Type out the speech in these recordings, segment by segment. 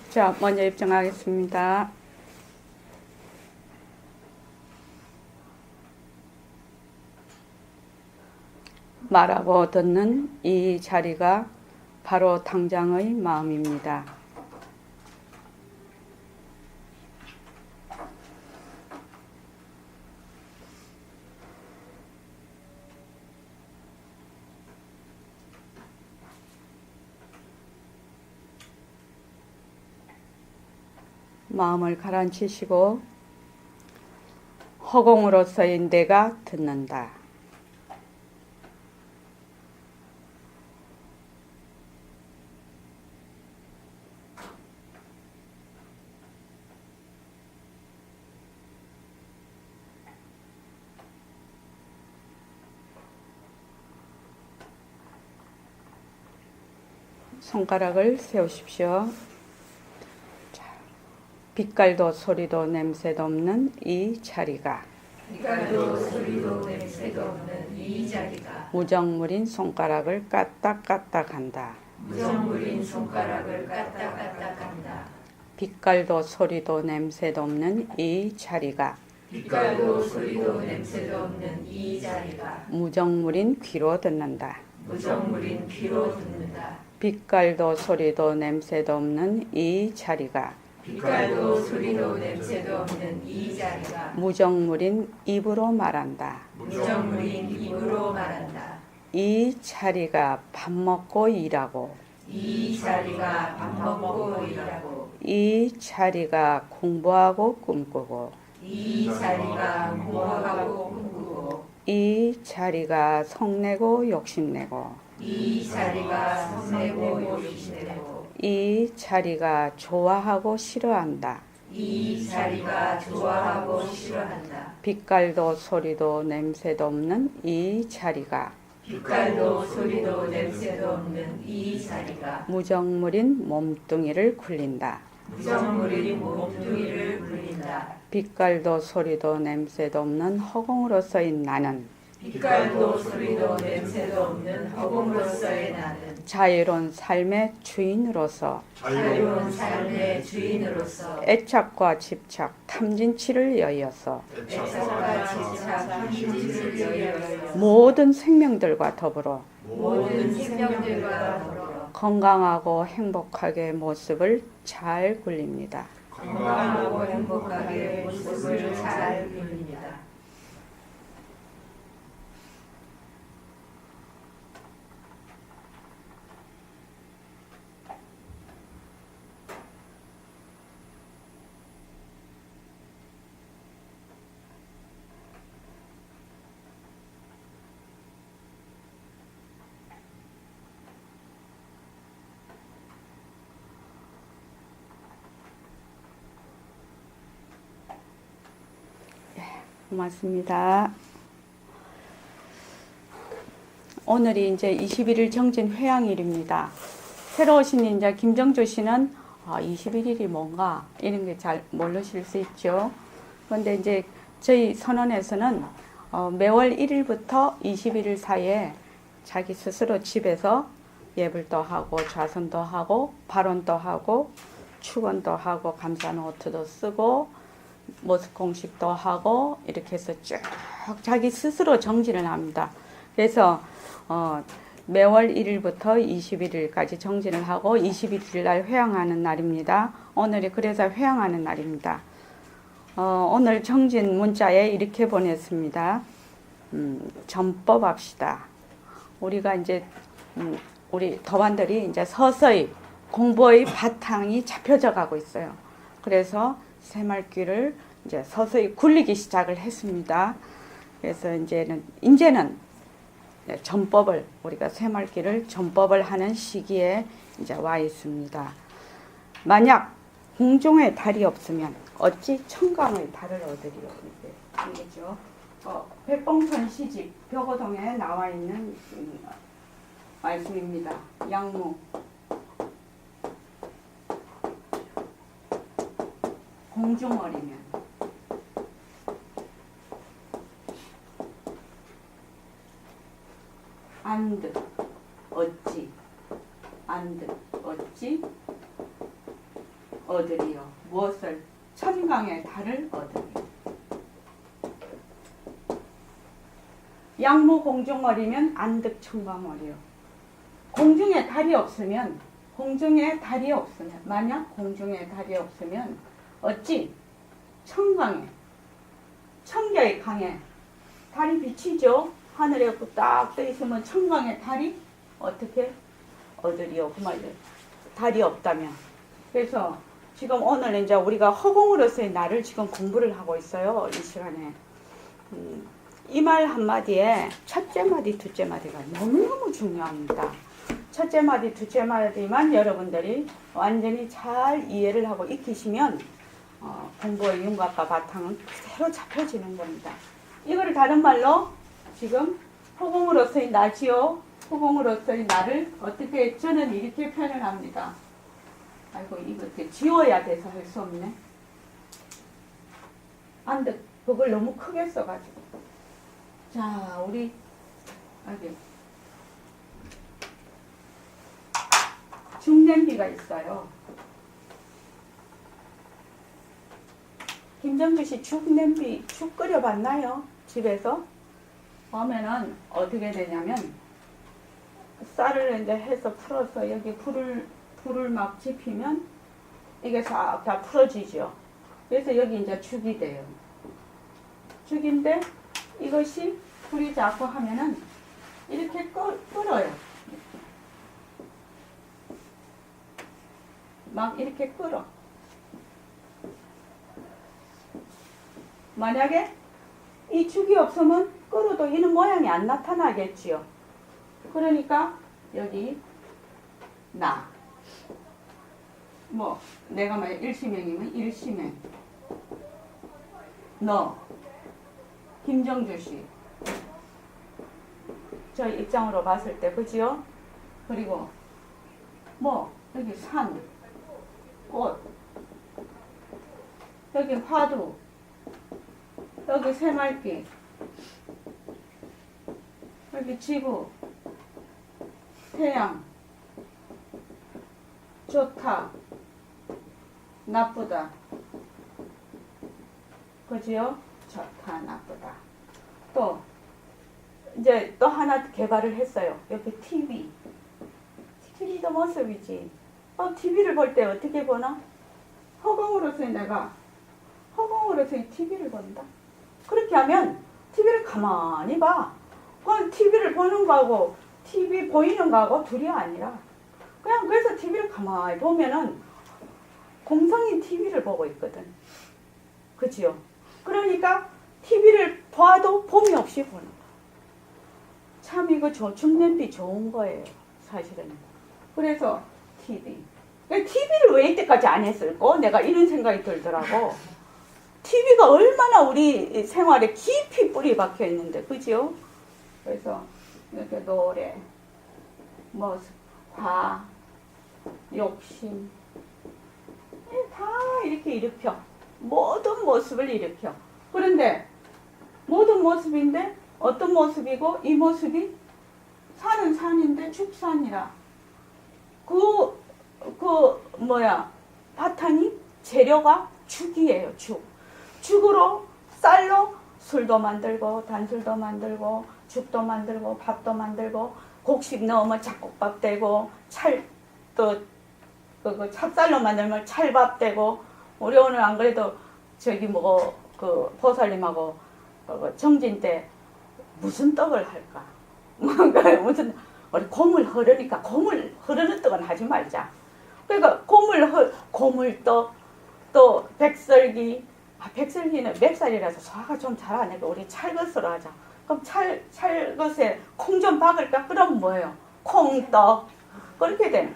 자, 먼저 입장하겠습니다. 말하고 듣는 이 자리가 바로 당장의 마음입니다. 마음을 가라앉히시고 허공으로서의 내가 듣는다. 손가락을 세우십시오. 자, 빛깔도 소리도 냄새도 없는 이 자리가 빛깔도 소리도 냄새도 없는 이 자리가 무정물인 손가락을 까딱까딱한다. 무정물인 손가락을 까딱까딱한다. 빛깔도 소리도 냄새도 없는 이 자리가 빛깔도 소리도 냄새도 없는 이 자리가 무정물인 귀로 듣는다. 무정물인 귀로 듣는다. 빛깔도 소리도 냄새도 없는 이 자리가 빛깔도 소리도 냄새도 없는 이 자리가 무정물인 입으로 말한다. 무정물인 입으로 말한다. 이 자리가 밥 먹고 일하고 이 자리가 밥 먹고 일하고 이 자리가 공부하고 꿈꾸고 이 자리가 공부하고 꿈꾸고 이 자리가 성내고 욕심내고 이 자리가 성내고 욕심내고 이 자리가 좋아하고 싫어한다. 이 자리가 좋아하고 싫어한다. 빛깔도 소리도 냄새도 없는 이 자리가 빛깔도 소리도 냄새도 없는 이 자리가 무정물인 몸뚱이를 굴린다. 무정물인 몸뚱이를 굴린다. 빛깔도 소리도 냄새도 없는 허공으로서인 나는 빛깔도 소리도 냄새도 없는 허공으로서의 나는 자유로운 삶의 주인으로서 자유로운 삶의 주인으로서 애착과 집착, 탐진치를 여의어서 애착과 집착, 탐진치를 여의어서 모든 생명들과 더불어 모든 생명들과 더불어 건강하고 행복하게 모습을 잘 굴립니다. 건강하고 행복하게 모습을 잘 굴립니다. 고맙습니다. 오늘이 이제 21일 정진 회양일입니다. 새로 오신 이제 김정주 씨는 21일이 뭔가 이런 게 잘 모르실 수 있죠. 그런데 이제 저희 선언에서는 매월 1일부터 21일 사이에 자기 스스로 집에서 예불도 하고 좌선도 하고 발언도 하고 축원도 하고 감사 노트도 쓰고 모습 공식도 하고 이렇게 해서 쭉 자기 스스로 정진을 합니다. 그래서 매월 1일부터 21일까지 정진을 하고 21일 날 회양하는 날입니다. 오늘이 그래서 회양하는 날입니다. 오늘 정진 문자에 이렇게 보냈습니다. 전법 합시다. 우리가 이제 우리 더반들이 이제 서서히 공부의 바탕이 잡혀져 가고 있어요. 그래서 새말귀를 이제 서서히 굴리기 시작을 했습니다. 그래서 이제는 전법을 우리가 새말귀를 전법을 하는 시기에 이제 와 있습니다. 만약 궁중에 달이 없으면 어찌 청강의 달을 얻으리요? 이게죠. 백봉천 시집 벽오동에 나와 있는 말씀입니다. 양무 공중월이면 안득 어찌 안득 어찌 얻으리요. 무엇을? 천강의 달을 얻으리요. 양무 공중어리면 안득천강어리요. 공중에 달이 없으면 만약 공중에 달이 없으면 어찌 천강에 천개의 강에 달이 비치죠. 하늘에 딱 떠 있으면 천강에 달이 어떻게 얻으리요? 그 말이에요. 달이 없다면. 그래서 지금 오늘 이제 우리가 허공으로서의 날을 지금 공부를 하고 있어요. 이 시간에. 이 말 한마디에 첫째 마디, 둘째 마디가 너무너무 중요합니다. 첫째 마디, 둘째 마디만 여러분들이 완전히 잘 이해를 하고 익히시면 공부의 윤곽과 바탕은 새로 잡혀지는 겁니다. 이거를 다른 말로 지금 허공으로서의 나지요. 허공으로서의 나를 어떻게 저는 이렇게 표현을 합니다. 아이고 이거 이렇게 지워야 돼서 할 수 없네. 안 돼. 그걸 너무 크게 써가지고. 자, 우리 여기 죽냄비가 있어요. 김정주 씨 죽냄비 죽 끓여봤나요? 집에서? 보면은 어떻게 되냐면 쌀을 이제 해서 풀어서 여기 불을 막 지피면 이게 싹 다 풀어지죠. 그래서 여기 이제 죽이 돼요. 죽인데 이것이 불이 자꾸 하면은 이렇게 끓어요. 막 이렇게 끓어. 만약에 이 죽이 없으면 끓어도 이는 모양이 안 나타나겠지요. 그러니까 여기 나. 뭐 내가 만약 일시명이면 일시명. 너. 김정주 씨. 저 입장으로 봤을 때 그지요? 그리고 뭐 여기 산, 꽃, 여기 화두, 여기 새말기, 여기 지구, 태양, 좋다, 나쁘다. 그지요? 좋다, 나쁘다. 또 이제 또 하나 개발을 했어요. 여기 TV. TV도 모습이지. TV를 볼 때 어떻게 보나? 허공으로서의 내가 허공으로서의 TV를 본다. 그렇게 하면 TV를 가만히 봐. 그건 TV를 보는 거하고 TV 보이는 거하고 둘이 아니라 그냥 그래서 TV를 가만히 보면은 공성인 TV를 보고 있거든. 그치요? 그러니까 TV를 봐도 봄이 없이 보는 거야. 참 이거 죽냄비 좋은 거예요. 사실은. 그래서 TV. TV를 왜 이때까지 안 했을까? 내가 이런 생각이 들더라고. TV가 얼마나 우리 생활에 깊이 뿌리 박혀 있는데, 그지요? 그래서 이렇게 노래, 뭐, 화, 욕심, 다 이렇게 일으켜. 모든 모습을 일으켜. 그런데 모든 모습인데 어떤 모습이고 이 모습이 산은 산인데 죽산이라. 바탕이 재료가 죽이에요. 죽으로 쌀로 술도 만들고 단술도 만들고 죽도 만들고 밥도 만들고 곡식 넣으면 잡곡밥 되고 찰또 찹쌀로 만들면 찰밥 되고. 우리 오늘 안 그래도 저기 보살님하고 정진 때 무슨 떡을 할까? 무슨 우리 고물 흐르니까 고물 흐르는 떡은 하지 말자. 그러니까 고물떡 또 백설기. 백설기는 맵쌀이라서 소화가 좀 잘 안 되고 우리 찰것으로 하자. 그럼 찰것에 콩 좀 박을까? 그럼 뭐예요? 콩떡. 그렇게 되는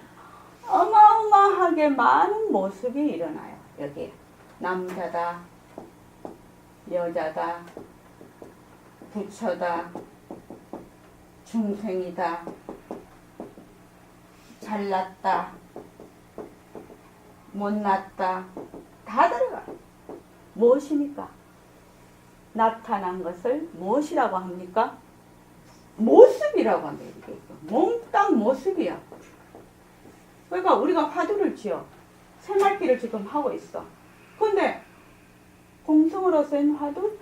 어마어마하게 많은 모습이 일어나요. 여기 남자다, 여자다, 부처다, 중생이다, 잘났다, 못났다, 다 들어가. 무엇입니까? 나타난 것을 무엇이라고 합니까? 모습이라고 합니다. 몽땅 모습이야. 그러니까 우리가 화두를 지어. 새말기를 지금 하고 있어. 근데 공성으로서인 화도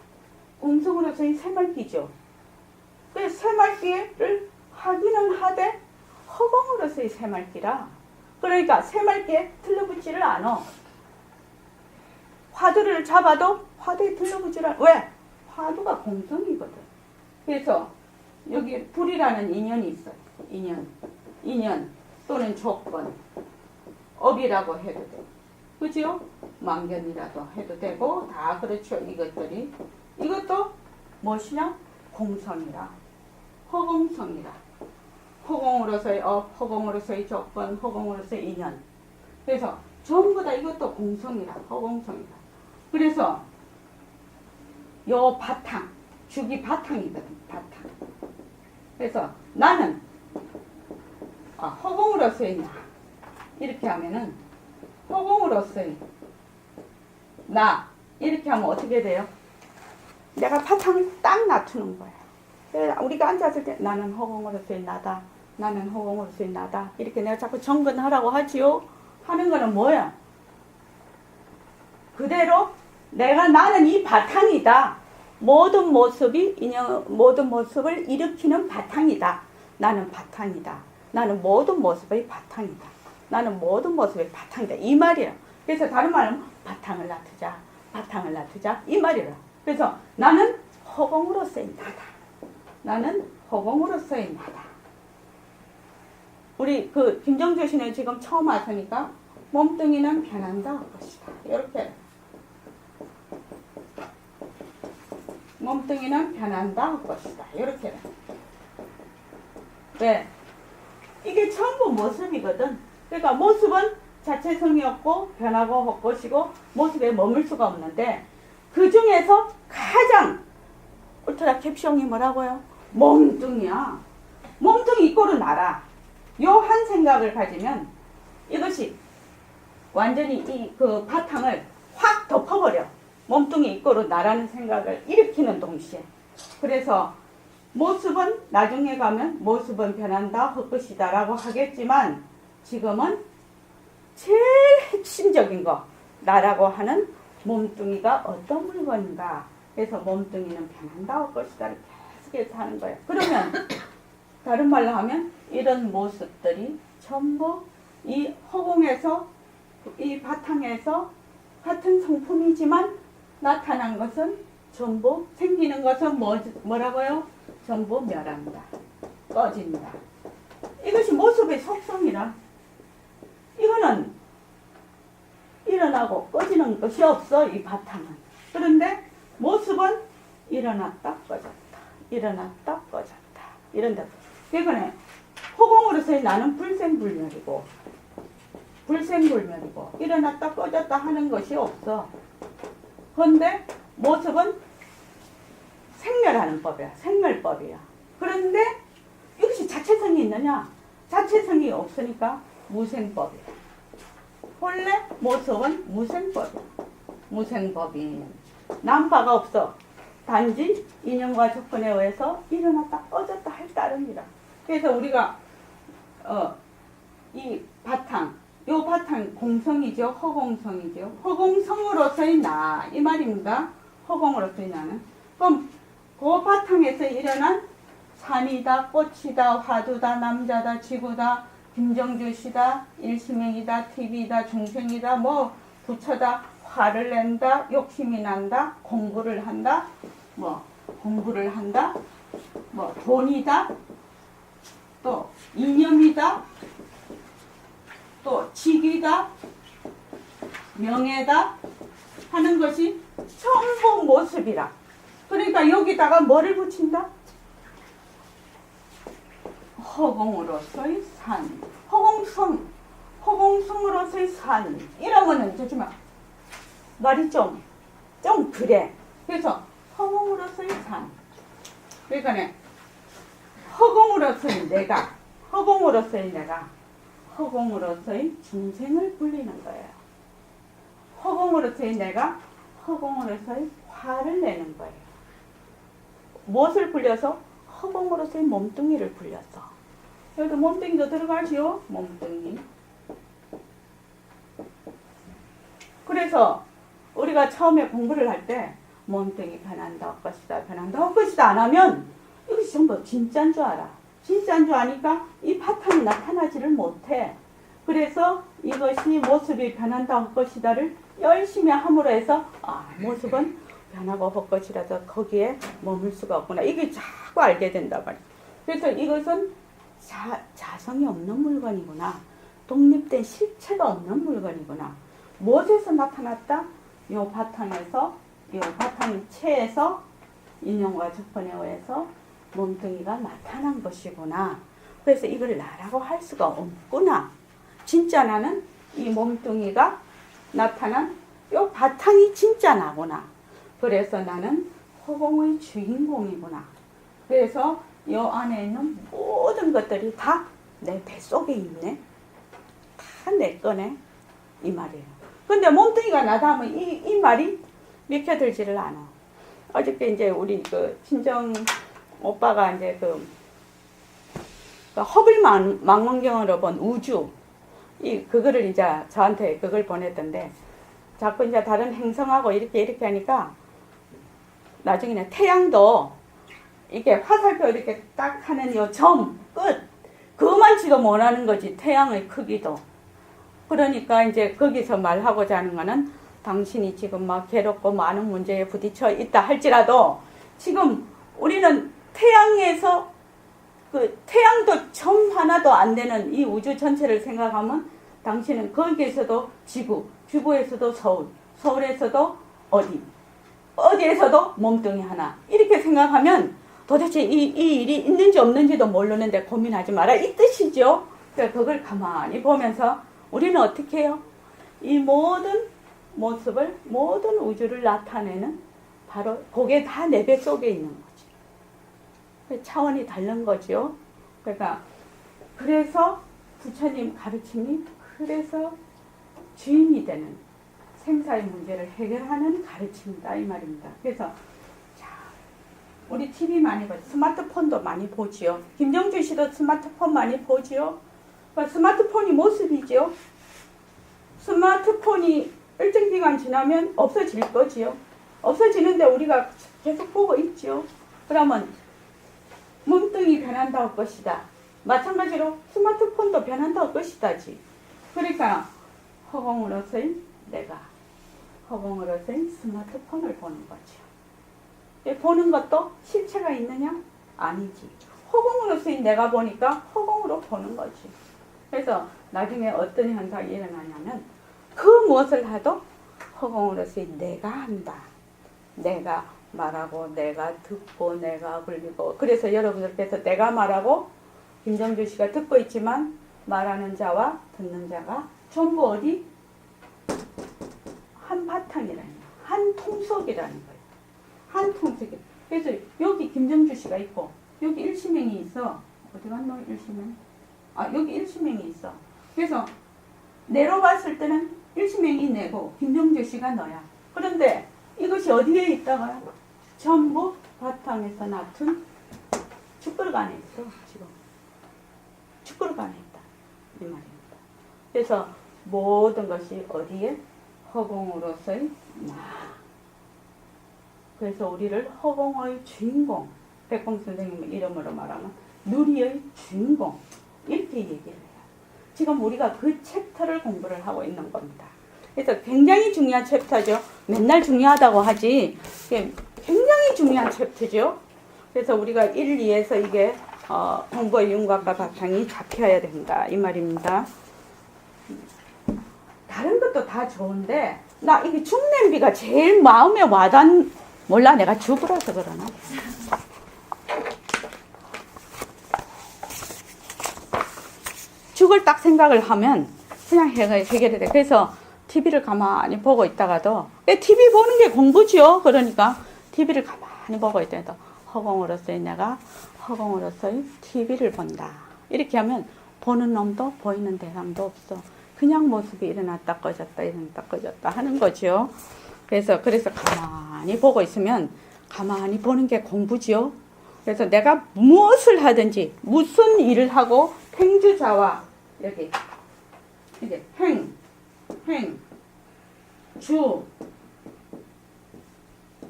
공성으로서인 새말기죠. 그 새말기를 하기는 하되 허공으로서의 새말기라. 그러니까 새말기에 들러붙지를 않아. 화두를 잡아도 화두에 들러붙지를 않아. 왜? 화두가 공성이거든. 그래서 여기 불이라는 인연이 있어요. 인연 또는 조건, 업이라고 해도 돼. 그죠? 망견이라도 해도 되고 다 그렇죠. 이것들이. 이것도 무엇이냐? 공성이라. 허공성이라. 허공으로서의 업, 허공으로서의 조건, 허공으로서의 인연. 그래서 전부 다 이것도 공성이라. 허공성이라. 그래서 요 바탕, 죽이 바탕이거든. 바탕. 그래서 나는 허공으로서의 나. 이렇게 하면은 허공으로서의 나. 이렇게 하면 어떻게 돼요? 내가 바탕을 딱 놔두는 거야. 그래서 우리가 앉았을 때 나는 허공으로서의 나다. 나는 허공으로서의 나다. 이렇게 내가 자꾸 정근하라고 하지요. 하는 거는 뭐야? 그대로 나는 이 바탕이다. 모든 모습을 일으키는 바탕이다. 나는 바탕이다. 나는 모든 모습의 바탕이다. 나는 모든 모습의 바탕이다. 이 말이야. 그래서 다른 말은 바탕을 놔두자. 바탕을 놔두자. 이 말이라. 그래서 나는 허공으로서의 나다. 나는 허공으로서의 나다. 우리 김정주 씨는 지금 처음 왔으니까 몸뚱이는 변한다 할 것이다. 이렇게. 몸뚱이는 변한다 할 것이다. 이렇게. 왜? 이게 전부 모습이거든. 그러니까 모습은 자체성이 없고 변하고 헛것이고 모습에 머물 수가 없는데 그 중에서 가장 울트라 캡숑이 뭐라고요? 몸뚱이야. 몸뚱이 이꼬르 나라. 요 한 생각을 가지면 이것이 완전히 그 바탕을 확 덮어버려. 몸뚱이 이꼬르 나라는 생각을 일으키는 동시에. 그래서 모습은 나중에 가면 모습은 변한다 헛것이다 라고 하겠지만 지금은 제일 핵심적인 거 나라고 하는 몸뚱이가 어떤 물건인가. 그래서 몸뚱이는 변한다 헛것이다 계속해서 하는 거예요. 그러면 다른 말로 하면 이런 모습들이 전부 이 허공에서 이 바탕에서 같은 성품이지만 나타난 것은 전부 생기는 것은 뭐라고요? 전부 멸합니다. 꺼집니다. 이것이 모습의 속성이라. 이거는 일어나고 꺼지는 것이 없어. 이 바탕은. 그런데 모습은 일어났다 꺼졌다. 일어났다 꺼졌다. 이런다. 그러니까 허공으로서의 나는 불생불멸이고 일어났다 꺼졌다 하는 것이 없어. 그런데 모습은 생멸하는 법이야. 생멸법이야. 그런데 이것이 자체성이 있느냐? 자체성이 없으니까 무생법이야. 본래 모습은 무생법이야. 무생법이 남바가 없어. 단지 인연과 조건에 의해서 일어났다 꺼졌다 할 따름이라. 그래서 우리가 이 바탕, 요 바탕 공성이죠. 허공성이죠. 허공성으로서의 나 이 말입니다. 허공으로서의 나는. 그럼 그 바탕에서 일어난 산이다, 꽃이다, 화두다, 남자다, 지구다, 김정주시다, 일시명이다, TV다, 중생이다, 뭐 부처다, 화를 낸다, 욕심이 난다, 공부를 한다, 뭐 돈이다, 또 이념이다, 또 직이다, 명예다 하는 것이 전부 모습이라. 그러니까 여기다가 뭐를 붙인다? 허공으로서의 산, 허공성으로서의 산. 이러면은 정말 말이 좀 그래. 그래서 허공으로서의 산. 그러니까 허공으로서의 내가, 허공으로서의 중생을 불리는 거예요. 허공으로서의 내가, 허공으로서의 화를 내는 거예요. 무엇을 불려서? 허공으로서의 몸뚱이를 불렸어. 여기도 몸뚱이도 들어가지요. 몸뚱이. 그래서 우리가 처음에 공부를 할 때 몸뚱이 변한다 할 것이다 변한다 할 것이다 안 하면 이것이 전부 진짜인 줄 알아. 진짜인 줄 아니까 이 바탕이 나타나지를 못해. 그래서 이것이 모습이 변한다 할 것이다를 열심히 함으로 해서 모습은 변하고 할 것이라서 거기에 머물 수가 없구나. 이게 자꾸 알게 된단 말이야. 그래서 이것은 자성이 없는 물건이구나. 독립된 실체가 없는 물건이구나. 무엇에서 나타났다? 요 바탕에서, 요 바탕 체에서 인용과 접근에 의해서 몸뚱이가 나타난 것이구나. 그래서 이걸 나라고 할 수가 없구나. 진짜 나는 이 몸뚱이가 나타난 요 바탕이 진짜 나구나. 그래서 나는 허공의 주인공이구나. 그래서 요 안에 있는 모든 것들이 다 내 뱃속에 있네. 다 내 거네. 이 말이에요. 근데 몸뚱이가 나다 하면 이 말이 믿겨들지를 않아. 어저께 이제 우리 친정 오빠가 이제 허블 망원경으로 본 우주, 그거를 이제 저한테 그걸 보냈던데, 자꾸 이제 다른 행성하고 이렇게 하니까, 나중에는 태양도 이게 화살표 이렇게 딱 하는 요 점, 끝, 그만치도 못하는 거지, 태양의 크기도. 그러니까 이제 거기서 말하고자 하는 거는, 당신이 지금 막 괴롭고 많은 문제에 부딪혀 있다 할지라도, 지금 우리는 태양에서 태양도 점 하나도 안 되는 이 우주 전체를 생각하면 당신은 거기에서도 지구에서도 서울에서도 어디에서도 몸뚱이 하나. 이렇게 생각하면 도대체 이 일이 있는지 없는지도 모르는데 고민하지 마라. 이 뜻이죠. 그러니까 그걸 가만히 보면서 우리는 어떻게 해요? 이 모든 모습을, 모든 우주를 나타내는 바로 그게 다 내 배 속에 있는 거지. 차원이 다른 거죠. 그러니까 그래서 부처님 가르침이 그래서 주인이 되는 생사의 문제를 해결하는 가르침이다 이 말입니다. 그래서 자, 우리 TV 많이 보죠. 스마트폰도 많이 보지요. 김정주 씨도 스마트폰 많이 보지요. 그러니까 스마트폰이 모습이죠. 스마트폰이 일정 기간 지나면 없어질 거지요. 없어지는데 우리가 계속 보고 있죠. 그러면 몸뚱이 변한다 할 것이다. 마찬가지로 스마트폰도 변한다 할 것이다지. 그러니까 허공으로서의 내가, 허공으로서의 스마트폰을 보는 거죠. 보는 것도 실체가 있느냐? 아니지. 허공으로서의 내가 보니까 허공으로 보는 거지. 그래서 나중에 어떤 현상이 일어나냐면 그 무엇을 하도 허공으로서의 내가 한다. 내가 말하고 내가 듣고 내가 불리고. 그래서 여러분들께서 내가 말하고 김정주 씨가 듣고 있지만 말하는 자와 듣는 자가 전부 어디? 한 바탕이라는 거예요. 한 통속이라는 거예요. 한 통속이. 그래서 여기 김정주 씨가 있고 여기 일시명이 있어. 어디 갔노 일시명? 여기 일시명이 있어. 그래서 내로 봤을 때는 일시명이 내고 김정주 씨가 너야. 그런데 이것이 어디에 있다가요? 전부 바탕에서 낳은 축그릇 안에 있어. 지금 축그릇 안에 있다 이 말입니다. 그래서 모든 것이 어디에? 허공으로서의 나. 그래서 우리를 허공의 주인공, 백공 선생님 이름으로 말하면 누리의 주인공 이렇게 얘기를 해요. 지금 우리가 그 챕터를 공부를 하고 있는 겁니다. 그래서 굉장히 중요한 챕터죠. 맨날 중요하다고 하지 굉장히 중요한 챕터죠. 그래서 우리가 1, 2에서 이게 공부의 윤곽과 바탕이 잡혀야 된다 이 말입니다. 다른 것도 다 좋은데 나 이게 죽냄비가 제일 마음에 와닿는 몰라 내가 죽으라서 그러나 죽을 딱 생각을 하면 그냥 해결이 돼. 그래서 TV를 가만히 보고 있다가도 TV 보는 게 공부죠. 그러니까 TV를 가만히 보고 있다가도 허공으로서의 내가 허공으로서의 TV를 본다. 이렇게 하면 보는 놈도 보이는 대상도 없어. 그냥 모습이 일어났다 꺼졌다 일어났다 꺼졌다 하는 거죠. 그래서 가만히 보고 있으면 가만히 보는 게 공부지요. 그래서 내가 무엇을 하든지 무슨 일을 하고 행주자와 여기 이제 행 주,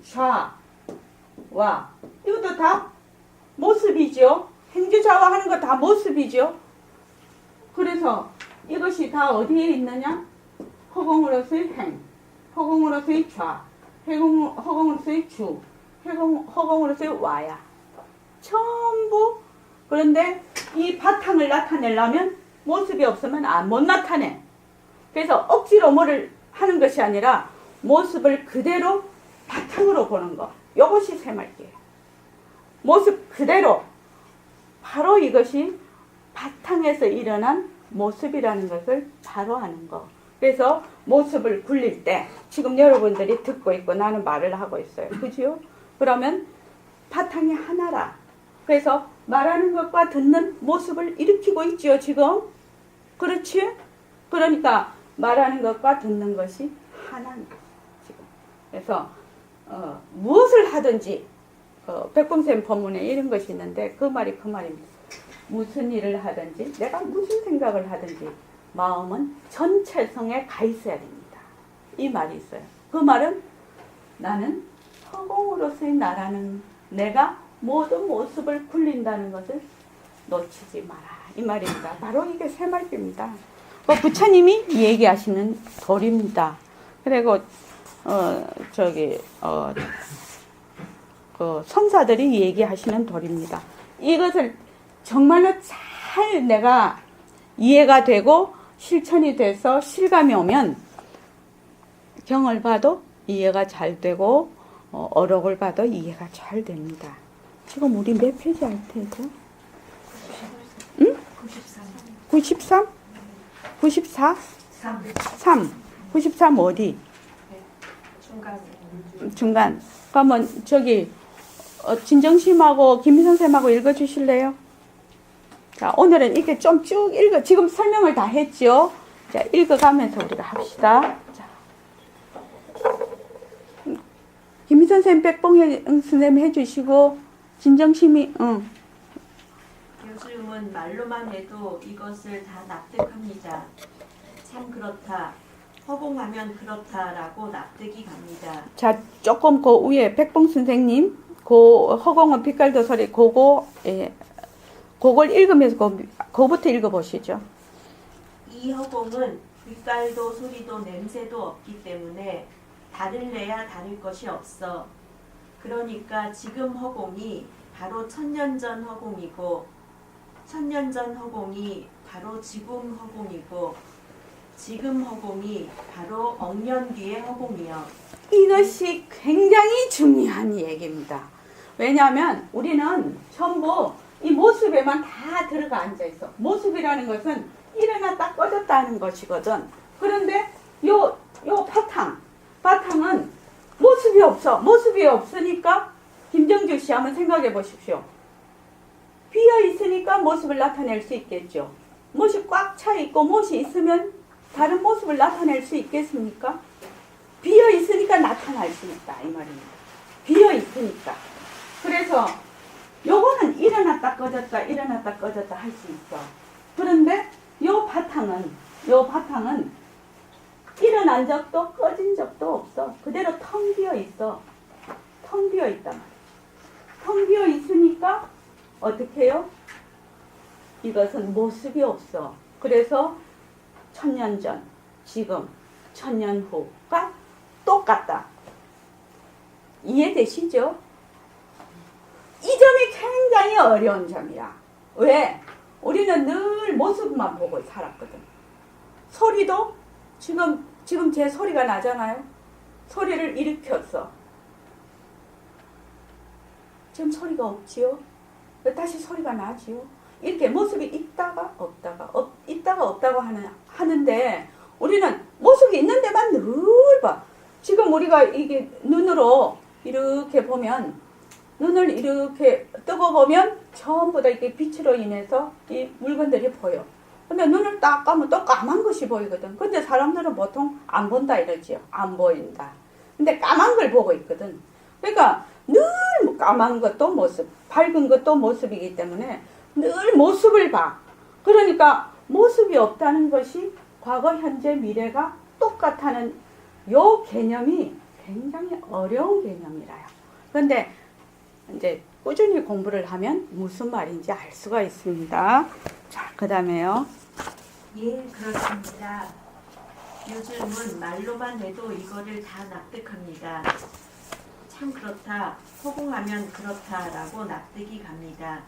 좌, 와. 이것도 다 모습이죠. 행주좌와 하는 거 다 모습이죠. 그래서 이것이 다 어디에 있느냐? 허공으로서의 행, 허공으로서의 좌, 허공으로서의 주, 허공으로서의 와야. 전부. 그런데 이 바탕을 나타내려면 모습이 없으면 못 나타내. 그래서 억지로 뭐를 하는 것이 아니라 모습을 그대로 바탕으로 보는 거. 이것이 새말기예요. 모습 그대로. 바로 이것이 바탕에서 일어난 모습이라는 것을 바로 아는 거. 그래서 모습을 굴릴 때 지금 여러분들이 듣고 있고 나는 말을 하고 있어요. 그죠? 그러면 바탕이 하나라. 그래서 말하는 것과 듣는 모습을 일으키고 있죠, 지금. 그렇지? 그러니까 말하는 것과 듣는 것이 하나인 거죠, 지금. 그래서 무엇을 하든지 백범쌤 법문에 이런 것이 있는데 그 말입니다. 무슨 일을 하든지 내가 무슨 생각을 하든지 마음은 전체성에 가 있어야 됩니다. 이 말이 있어요. 그 말은 나는 허공으로서의 나라는 내가 모든 모습을 굴린다는 것을 놓치지 마라. 이 말입니다. 바로 이게 새말입니다. 부처님이 얘기하시는 도리입니다. 그리고 그 성사들이 얘기하시는 도리입니다. 이것을 정말로 잘 내가 이해가 되고 실천이 돼서 실감이 오면 경을 봐도 이해가 잘 되고 어록을 봐도 이해가 잘 됩니다. 지금 우리 몇 페이지 할 테죠? 응? 93? 94? 3. 93 어디? 중간. 그러면 저기 진정심하고 김희선 쌤하고 읽어주실래요? 자, 오늘은 이렇게 좀 쭉 지금 설명을 다 했죠? 자, 읽어가면서 우리가 합시다. 자. 김희선 쌤, 백봉 선생님 해주시고, 진정심이, 교수님은 말로만 해도 이것을 다 납득합니다. 참 그렇다. 허공하면 그렇다라고 납득이 갑니다. 자, 조금 그 위에 백봉 선생님, 그 허공은 빛깔도 소리, 그걸 읽으면서 그거부터 읽어보시죠. 이 허공은 빛깔도 소리도 냄새도 없기 때문에 다를래야 다를 것이 없어. 그러니까 지금 허공이 바로 천년 전 허공이고 천년 전 허공이 바로 지금 허공이고 지금 허공이 바로 억년 뒤의 허공이요. 이것이 굉장히 중요한 얘기입니다. 왜냐하면 우리는 전부 이 모습에만 다 들어가 앉아있어. 모습이라는 것은 일어났다 꺼졌다 하는 것이거든. 그런데 요 바탕은 모습이 없어. 모습이 없으니까 김정주 씨 한번 생각해 보십시오. 비어 있으니까 모습을 나타낼 수 있겠죠. 못이 꽉 차 있고 못이 있으면 다른 모습을 나타낼 수 있겠습니까? 비어 있으니까 나타날 수 있다 이 말입니다. 비어 있으니까. 그래서 요거는 일어났다 꺼졌다 일어났다 꺼졌다 할 수 있어. 그런데 요 바탕은 일어난 적도 꺼진 적도 없어. 그대로 텅 비어 있어. 텅 비어 있단 말이야. 텅 비어 있으니까 어떻게 해요? 이것은 모습이 없어. 그래서 천년 전, 지금, 천년 후가 똑같다. 이해되시죠? 이 점이 굉장히 어려운 점이야. 왜? 우리는 늘 모습만 보고 살았거든. 소리도 지금 제 소리가 나잖아요. 소리를 일으켰어. 지금 소리가 없지요? 다시 소리가 나지요? 이렇게 모습이 있다가 없다가 하는데 우리는 모습이 있는 데만 늘 봐. 지금 우리가 이게 눈으로 이렇게 보면 눈을 이렇게 뜨고 보면 전부 다 이렇게 빛으로 인해서 이 물건들이 보여. 근데 눈을 딱 감으면 또 까만 것이 보이거든. 근데 사람들은 보통 안 본다 이러지요. 안 보인다. 근데 까만 걸 보고 있거든. 그러니까 늘 까만 것도 모습, 밝은 것도 모습이기 때문에 늘 모습을 봐. 그러니까 모습이 없다는 것이 과거, 현재, 미래가 똑같다는 요 개념이 굉장히 어려운 개념이라요. 그런데 이제 꾸준히 공부를 하면 무슨 말인지 알 수가 있습니다. 자, 그 다음에요. 예, 그렇습니다. 요즘은 말로만 해도 이거를 다 납득합니다. 참 그렇다, 허공하면 그렇다라고 납득이 갑니다.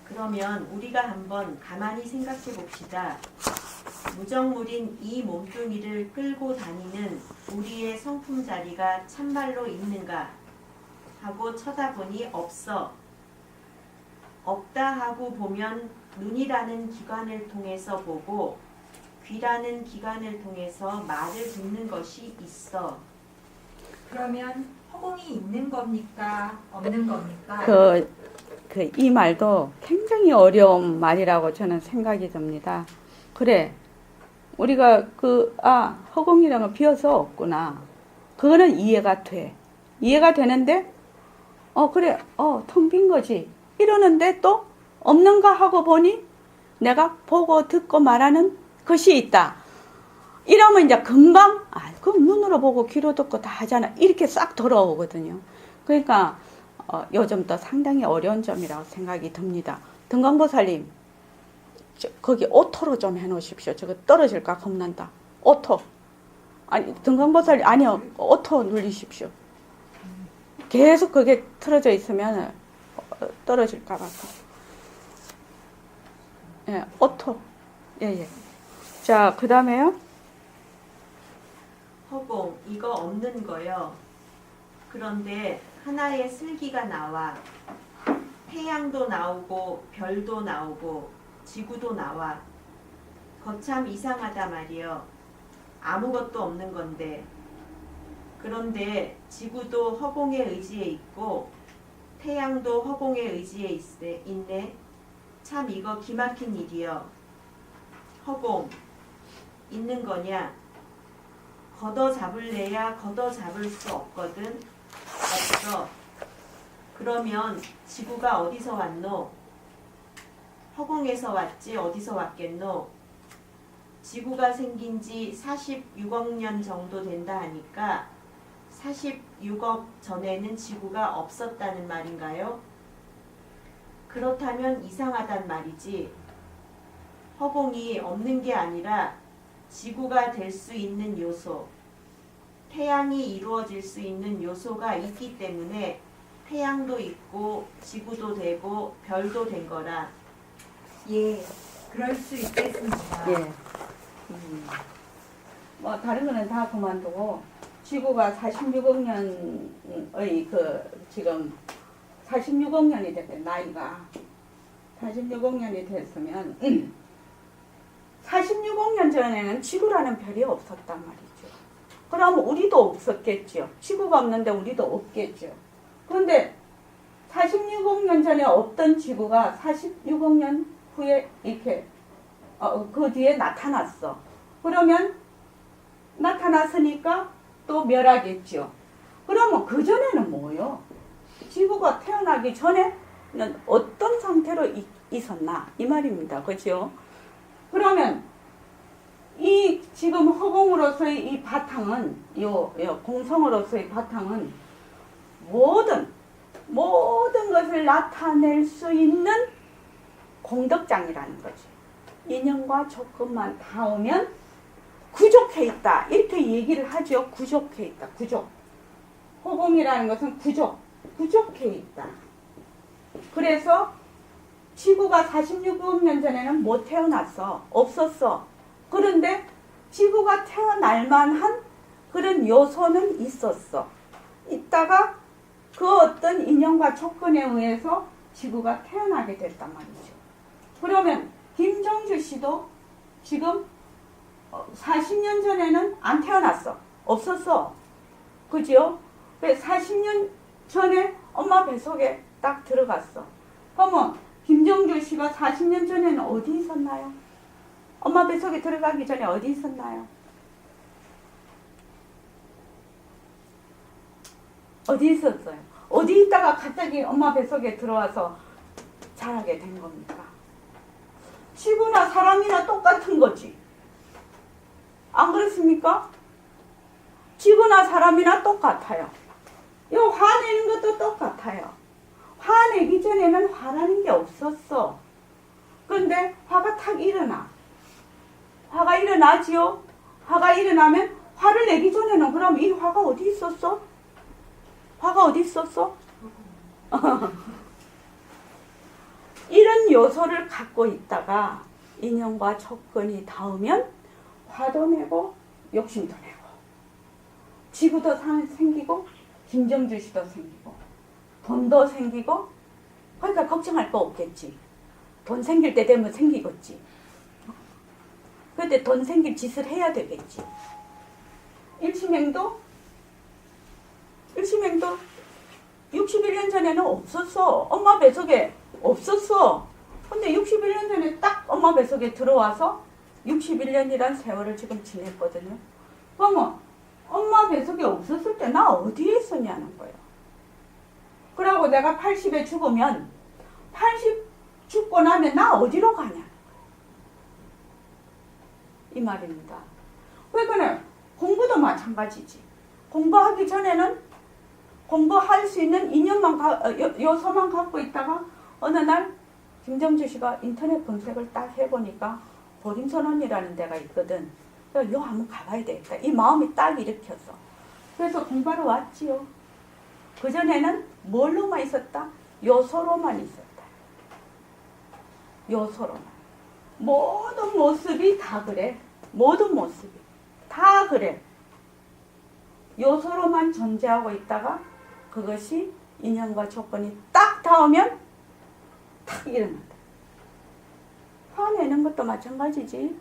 그러면 우리가 한번 가만히 생각해 봅시다. 무정물인 이 몸뚱이를 끌고 다니는 우리의 성품 자리가 참말로 있는가 하고 쳐다보니 없어. 없다 하고 보면 눈이라는 기관을 통해서 보고 귀라는 기관을 통해서 말을 듣는 것이 있어. 그러면 허공이 있는 겁니까? 없는 겁니까? 이 말도 굉장히 어려운 말이라고 저는 생각이 듭니다. 그래, 우리가 허공이라는 건 비어서 없구나. 그거는 이해가 돼. 이해가 되는데, 그래, 텅 빈 거지. 이러는데 또 없는가 하고 보니 내가 보고 듣고 말하는 것이 있다. 이러면 이제 금방, 그럼 눈으로 보고 귀로 듣고 다 하잖아. 이렇게 싹 돌아오거든요. 그러니까, 요즘도 상당히 어려운 점이라고 생각이 듭니다. 등광보살님, 거기 오토로 좀 해놓으십시오. 저거 떨어질까 겁난다. 오토. 아니, 등광보살님, 아니요. 오토 눌리십시오. 계속 그게 틀어져 있으면 떨어질까 봐. 예, 오토. 예. 자, 그 다음에요. 허공, 이거 없는 거요. 그런데 하나의 슬기가 나와. 태양도 나오고 별도 나오고 지구도 나와. 거참 이상하다 말이요. 아무것도 없는 건데. 그런데 지구도 허공의 의지에 있고 태양도 허공의 의지에 있네. 참 이거 기막힌 일이요. 허공, 있는 거냐? 걷어 잡을래야 걷어 잡을 수 없거든. 없어. 그러면 지구가 어디서 왔노? 허공에서 왔지 어디서 왔겠노? 지구가 생긴 지 46억 년 정도 된다 하니까 46억 전에는 지구가 없었다는 말인가요? 그렇다면 이상하단 말이지. 허공이 없는 게 아니라 지구가 될 수 있는 요소, 태양이 이루어질 수 있는 요소가 있기 때문에 태양도 있고 지구도 되고 별도 된 거라. 예, 그럴 수 있겠습니다. 예. 다른 거는 다 그만두고, 지구가 46억 년의 지금 46억 년이 됐대, 나이가. 46억 년이 됐으면, 46억 년 전에는 지구라는 별이 없었단 말이죠. 그럼 우리도 없었겠죠. 지구가 없는데 우리도 없겠죠. 그런데 46억 년 전에 없던 지구가 46억 년 후에 이렇게 그 뒤에 나타났어. 그러면 나타났으니까 또 멸하겠죠. 그러면 그 전에는 뭐요? 지구가 태어나기 전에는 어떤 상태로 있었나 이 말입니다. 그렇죠? 그러면 이 지금 허공으로서의 이 바탕은 요 공성으로서의 바탕은 모든 것을 나타낼 수 있는 공덕장이라는 거지. 인연과 조건만 닿으면 구족해 있다. 이렇게 얘기를 하죠. 구족해 있다. 구족. 허공이라는 것은 구족해 있다. 그래서 지구가 46억 년 전에는 못 태어났어. 없었어. 그런데 지구가 태어날 만한 그런 요소는 있었어. 있다가 그 어떤 인연과 조건에 의해서 지구가 태어나게 됐단 말이죠. 그러면 김정주 씨도 지금 40년 전에는 안 태어났어. 없었어. 그죠? 40년 전에 엄마 뱃속에 딱 들어갔어. 그러면 김정주 씨가 40년 전에는 어디 있었나요? 엄마 뱃속에 들어가기 전에 어디 있었나요? 어디 있었어요? 어디 있다가 갑자기 엄마 뱃속에 들어와서 자라게 된 겁니까? 지구나 사람이나 똑같은 거지. 안 그렇습니까? 지구나 사람이나 똑같아요. 이 화내는 것도 똑같아요. 화내기 전에는 화라는 게 없었어. 근데 화가 탁 일어나. 화가 일어나지요? 화가 일어나면 화를 내기 전에는 그럼 이 화가 어디 있었어? 화가 어디 있었어? 이런 요소를 갖고 있다가 인연과 조건이 닿으면 화도 내고 욕심도 내고 지구도 생기고 김정주 씨도 생기고 돈도 생기고 그러니까 걱정할 거 없겠지. 돈 생길 때 되면 생기겠지. 그때 돈 생길 짓을 해야 되겠지. 일심행도 61년 전에는 없었어. 엄마 뱃속에 없었어. 근데 61년 전에 딱 엄마 뱃속에 들어와서 61년이란 세월을 지금 지냈거든요. 그러면 엄마 뱃속에 없었을 때 나 어디에 있었냐는 거예요. 그러고 내가 80에 죽으면 80 죽고 나면 나 어디로 가냐. 이 말입니다. 그러니까 공부도 마찬가지지. 공부하기 전에는 공부할 수 있는 인연만 요소만 갖고 있다가 어느 날 김정주 씨가 인터넷 검색을 딱 해보니까 보림선언이라는 데가 있거든. 그래서 요 한번 가봐야 되겠다. 이 마음이 딱 일으켰어. 그래서 공부하러 왔지요. 그전에는 뭘로만 있었다? 요소로만 있었다. 요소로만. 모든 모습이 다 그래. 모든 모습이 다 그래. 요소로만 존재하고 있다가 그것이 인연과 조건이 딱 닿으면 탁 일어난다. 화내는 것도 마찬가지지.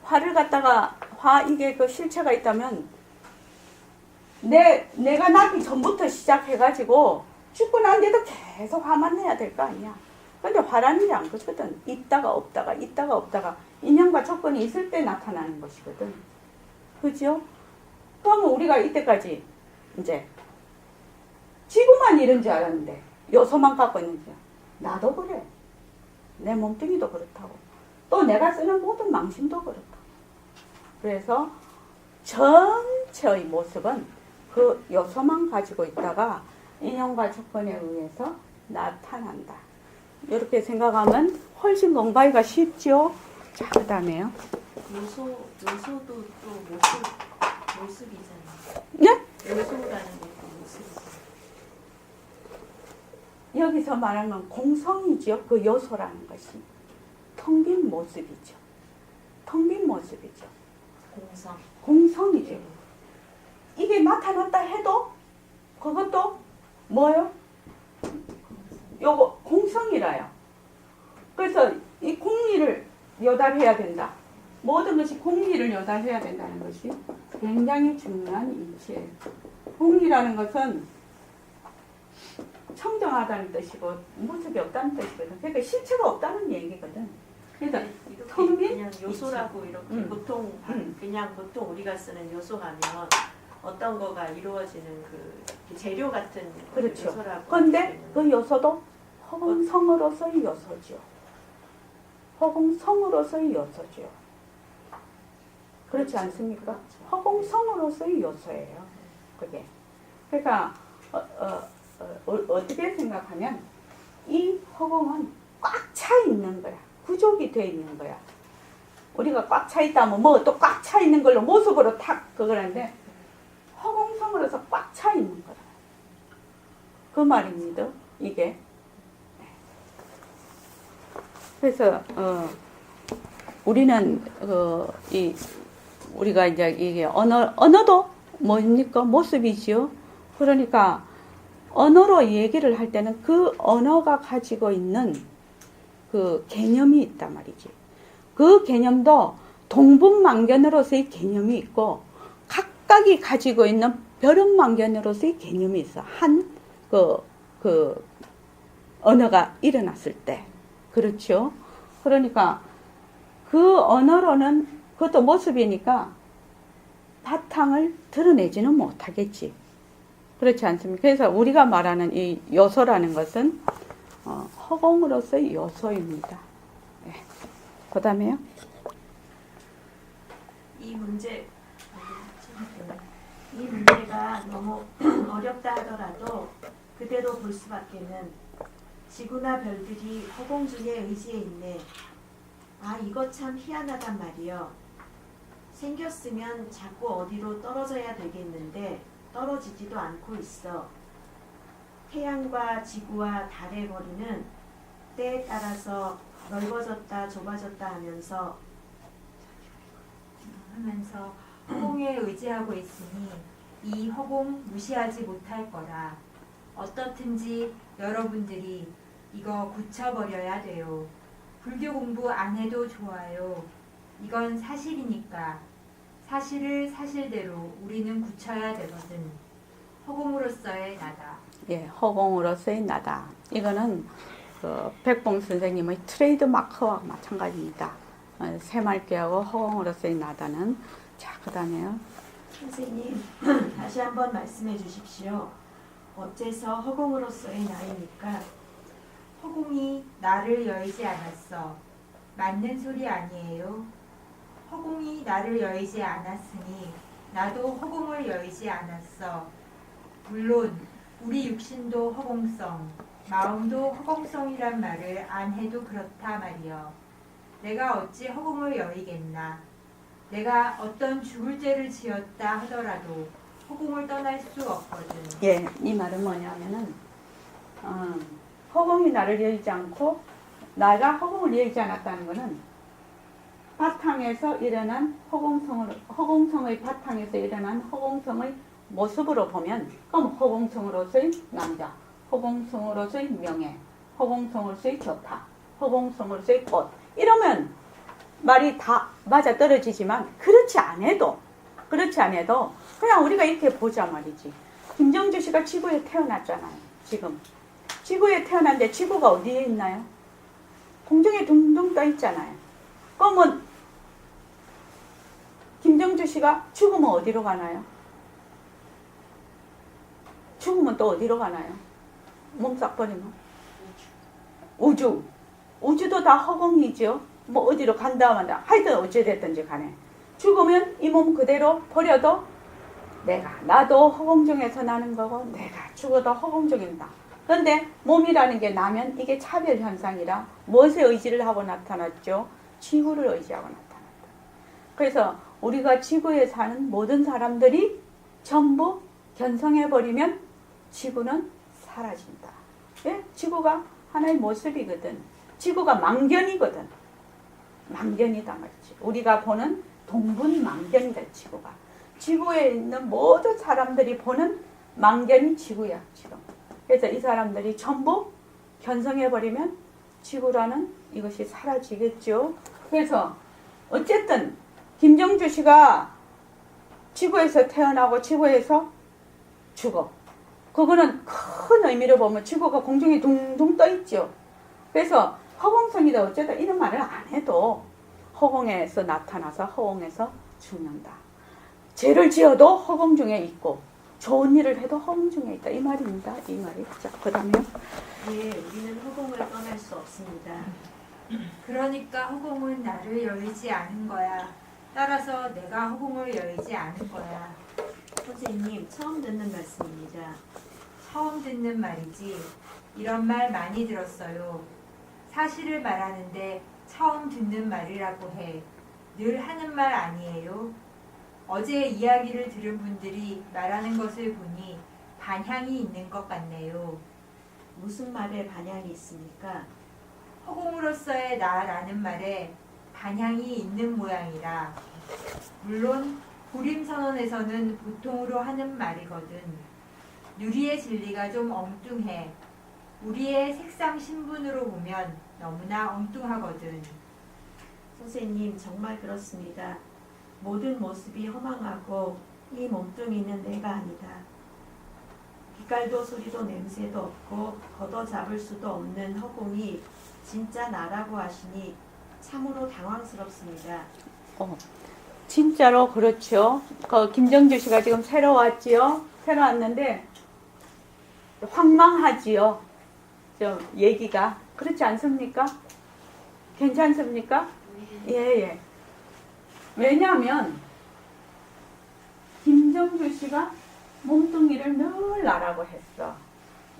화를 갖다가 이게 그 실체가 있다면 내가 낳기 전부터 시작해가지고 죽고 난 뒤에도 계속 화만 내야 될 거 아니야. 근데 화라는 게 안 그렇거든. 있다가 없다가 인연과 조건이 있을 때 나타나는 것이거든. 그죠? 그러면 우리가 이때까지 이제 지구만 이런 줄 알았는데 요소만 갖고 있는지 나도 그래. 내 몸뚱이도 그렇다고. 또 내가 쓰는 모든 망신도 그렇다. 그래서 전체의 모습은 그 요소만 가지고 있다가 인연과 조건에 의해서 나타난다. 이렇게 생각하면 훨씬 공부하기가 쉽죠. 자, 그 다음에요. 요소도 또 모습이잖아요. 네? 요소라는 것도 모습이잖아요. 여기서 말하는 공성이죠. 그 요소라는 것이. 텅 빈 모습이죠. 텅 빈 모습이죠. 공성이죠. 이게 나타났다 해도 그것도 뭐요? 요거 공성이라요. 그래서 이 공리를 요달해야 된다. 모든 것이 공리를 요달해야 된다는 것이 굉장히 중요한 이치예요. 공리라는 것은 청정하다는 뜻이고 모습이 없다는 뜻이거든. 그러니까 실체가 없다는 얘기거든. 그래서 텅 빈 그냥 요소라고 이렇게 보통 우리가 쓰는 요소 하면 어떤 거가 이루어지는 그 재료 같은 그렇죠. 요소라고. 그런데 그 요소도 허공성으로서의 요소죠. 허공성으로서의 요소죠. 그렇지 않습니까? 허공성으로서의 요소예요. 그게. 그러니까 어떻게 생각하면 이 허공은 꽉 차 있는 거야. 구족이 돼 있는 거야. 우리가 꽉 차 있다면 뭐 또 꽉 차 있는 걸로 모습으로 탁 그거란데 허공성으로서 꽉 차 있는 거라. 그 말입니다. 이게. 그래서 우리는 우리가 이제 이게 언어도 뭡니까? 모습이지요. 그러니까 언어로 얘기를 할 때는 그 언어가 가지고 있는 그 개념이 있단 말이지. 그 개념도 동분만견으로서의 개념이 있고 각각이 가지고 있는 벼룩만견으로서의 개념이 있어. 그 언어가 일어났을 때. 그렇죠. 그러니까 그 언어로는 그것도 모습이니까 바탕을 드러내지는 못하겠지. 그렇지 않습니까? 그래서 우리가 말하는 이 요소라는 것은 허공으로서의 요소입니다. 네. 그 다음에요. 이 문제 이 문제가 너무 어렵다 하더라도 그대로 볼 수밖에는 지구나 별들이 허공 중에 의지해 있네. 아, 이거 참 희한하단 말이요. 생겼으면 자꾸 어디로 떨어져야 되겠는데 떨어지지도 않고 있어. 태양과 지구와 달의 거리는 때에 따라서 넓어졌다 좁아졌다 하면서 허공에 의지하고 있으니 이 허공 무시하지 못할 거라. 어떻든지 여러분들이 이거 굳혀버려야 돼요. 불교 공부 안 해도 좋아요. 이건 사실이니까. 사실을 사실대로 우리는 굳혀야 되거든. 허공으로서의 나다. 예, 허공으로서의 나다. 이거는 그 백봉 선생님의 트레이드 마크와 마찬가지입니다. 새말귀하고 허공으로서의 나다는. 자, 그 다음에요. 선생님 다시 한번 말씀해 주십시오. 어째서 허공으로서의 나이니까? 허공이 나를 열지 않았어. 맞는 소리 아니에요? 허공이 나를 열지 않았으니 나도 허공을 열지 않았어. 물론 우리 육신도 허공성, 마음도 허공성이란 말을 안 해도 그렇다 말이여. 내가 어찌 허공을 여의겠나. 내가 어떤 죽을 죄를 지었다 하더라도 허공을 떠날 수 없거든. 예, 이 말은 뭐냐면은 허공이 나를 열지 않고 나가 허공을 열지 않았다는 것은 바탕에서 일어난 허공성의 바탕에서 일어난 허공성의 모습으로 보면, 그럼 허공성으로서의 남자, 허공성으로서의 명예, 허공성으로서의 좋다, 허공성으로서의 꽃, 이러면 말이 다 맞아 떨어지지만 그렇지 않아도 그냥 우리가 이렇게 보자 말이지. 김정주 씨가 지구에 태어났잖아요. 지금 지구에 태어났는데 지구가 어디에 있나요? 공중에 둥둥 떠 있잖아요. 그러면 김정주 씨가 죽으면 어디로 가나요? 죽으면 또 어디로 가나요? 몸 싹 버리면? 우주도 다 허공이죠. 뭐 어디로 간다 만다 하여튼 어찌됐든지 간에 죽으면 이 몸 그대로 버려도 나도 허공 중에서 나는 거고 내가 죽어도 허공 중입니다. 그런데 몸이라는 게 나면 이게 차별 현상이라 무엇에 의지를 하고 나타났죠? 지구를 의지하고 나타났다. 그래서 우리가 지구에 사는 모든 사람들이 전부 견성해버리면 지구는 사라진다. 예? 지구가 하나의 모습이거든. 지구가 망견이거든. 망견이다 말이지. 우리가 보는 동분망견이다, 지구가. 지구에 있는 모든 사람들이 보는 망견이 지구야, 지금. 그래서 이 사람들이 전부 견성해버리면 지구라는 이것이 사라지겠죠. 그래서 어쨌든 김정주 씨가 지구에서 태어나고 지구에서 죽어. 그거는 큰 의미로 보면 지구가 공중에 둥둥 떠 있죠. 그래서 허공성이다 어쨌든 이런 말을 안 해도 허공에서 나타나서 허공에서 죽는다. 죄를 지어도 허공 중에 있고 좋은 일을 해도 허공 중에 있다. 이 말입니다. 이 말이. 자, 그 다음에요. 예, 우리는 허공을 떠날 수 없습니다. 그러니까 허공은 나를 열지 않은 거야. 따라서 내가 허공을 열지 않은 거야. 선생님, 처음 듣는 말씀입니다. 처음 듣는 말이지. 이런 말 많이 들었어요. 사실을 말하는데 처음 듣는 말이라고 해. 늘 하는 말 아니에요? 어제 이야기를 들은 분들이 말하는 것을 보니 반향이 있는 것 같네요. 무슨 말에 반향이 있습니까? 허공으로서의 나라는 말에 반향이 있는 모양이라. 물론 불임선언에서는 보통으로 하는 말이거든. 누리의 진리가 좀 엉뚱해. 우리의 색상 신분으로 보면 너무나 엉뚱하거든. 선생님, 정말 그렇습니다. 모든 모습이 허망하고 이 몸뚱이는 내가 아니다. 빛깔도 소리도 냄새도 없고 걷어잡을 수도 없는 허공이 진짜 나라고 하시니 참으로 당황스럽습니다. 진짜로 그렇죠. 그 김정주 씨가 지금 새로 왔지요. 새로 왔는데 황망하지요. 저 얘기가 그렇지 않습니까? 괜찮습니까? 예. 왜냐하면 김정주 씨가 몸뚱이를 늘 나라고 했어.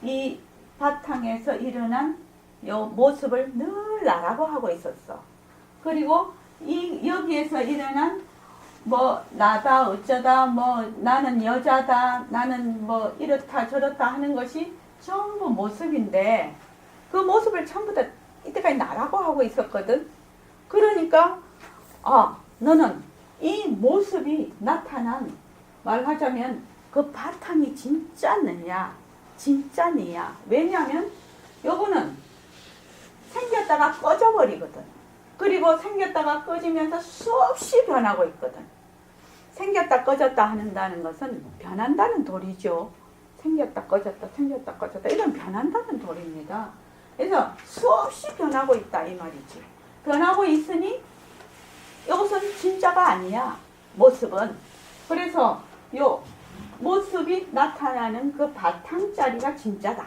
이 바탕에서 일어난 요 모습을 늘 나라고 하고 있었어. 그리고 여기에서 일어난 뭐 나다 어쩌다 뭐 나는 여자다 나는 뭐 이렇다 저렇다 하는 것이 전부 모습인데 그 모습을 전부 다 이때까지 나라고 하고 있었거든. 그러니까 너는 이 모습이 나타난 말하자면 그 바탕이 진짜 너냐 진짜 너냐. 왜냐하면 요거는 생겼다가 꺼져버리거든. 그리고 생겼다가 꺼지면서 수없이 변하고 있거든. 생겼다 꺼졌다 한다는 것은 변한다는 도리죠. 생겼다 꺼졌다 생겼다 꺼졌다 이건 변한다는 도리입니다. 그래서 수없이 변하고 있다 이 말이지. 변하고 있으니 이것은 진짜가 아니야. 모습은. 그래서 요 모습이 나타나는 그 바탕자리가 진짜다.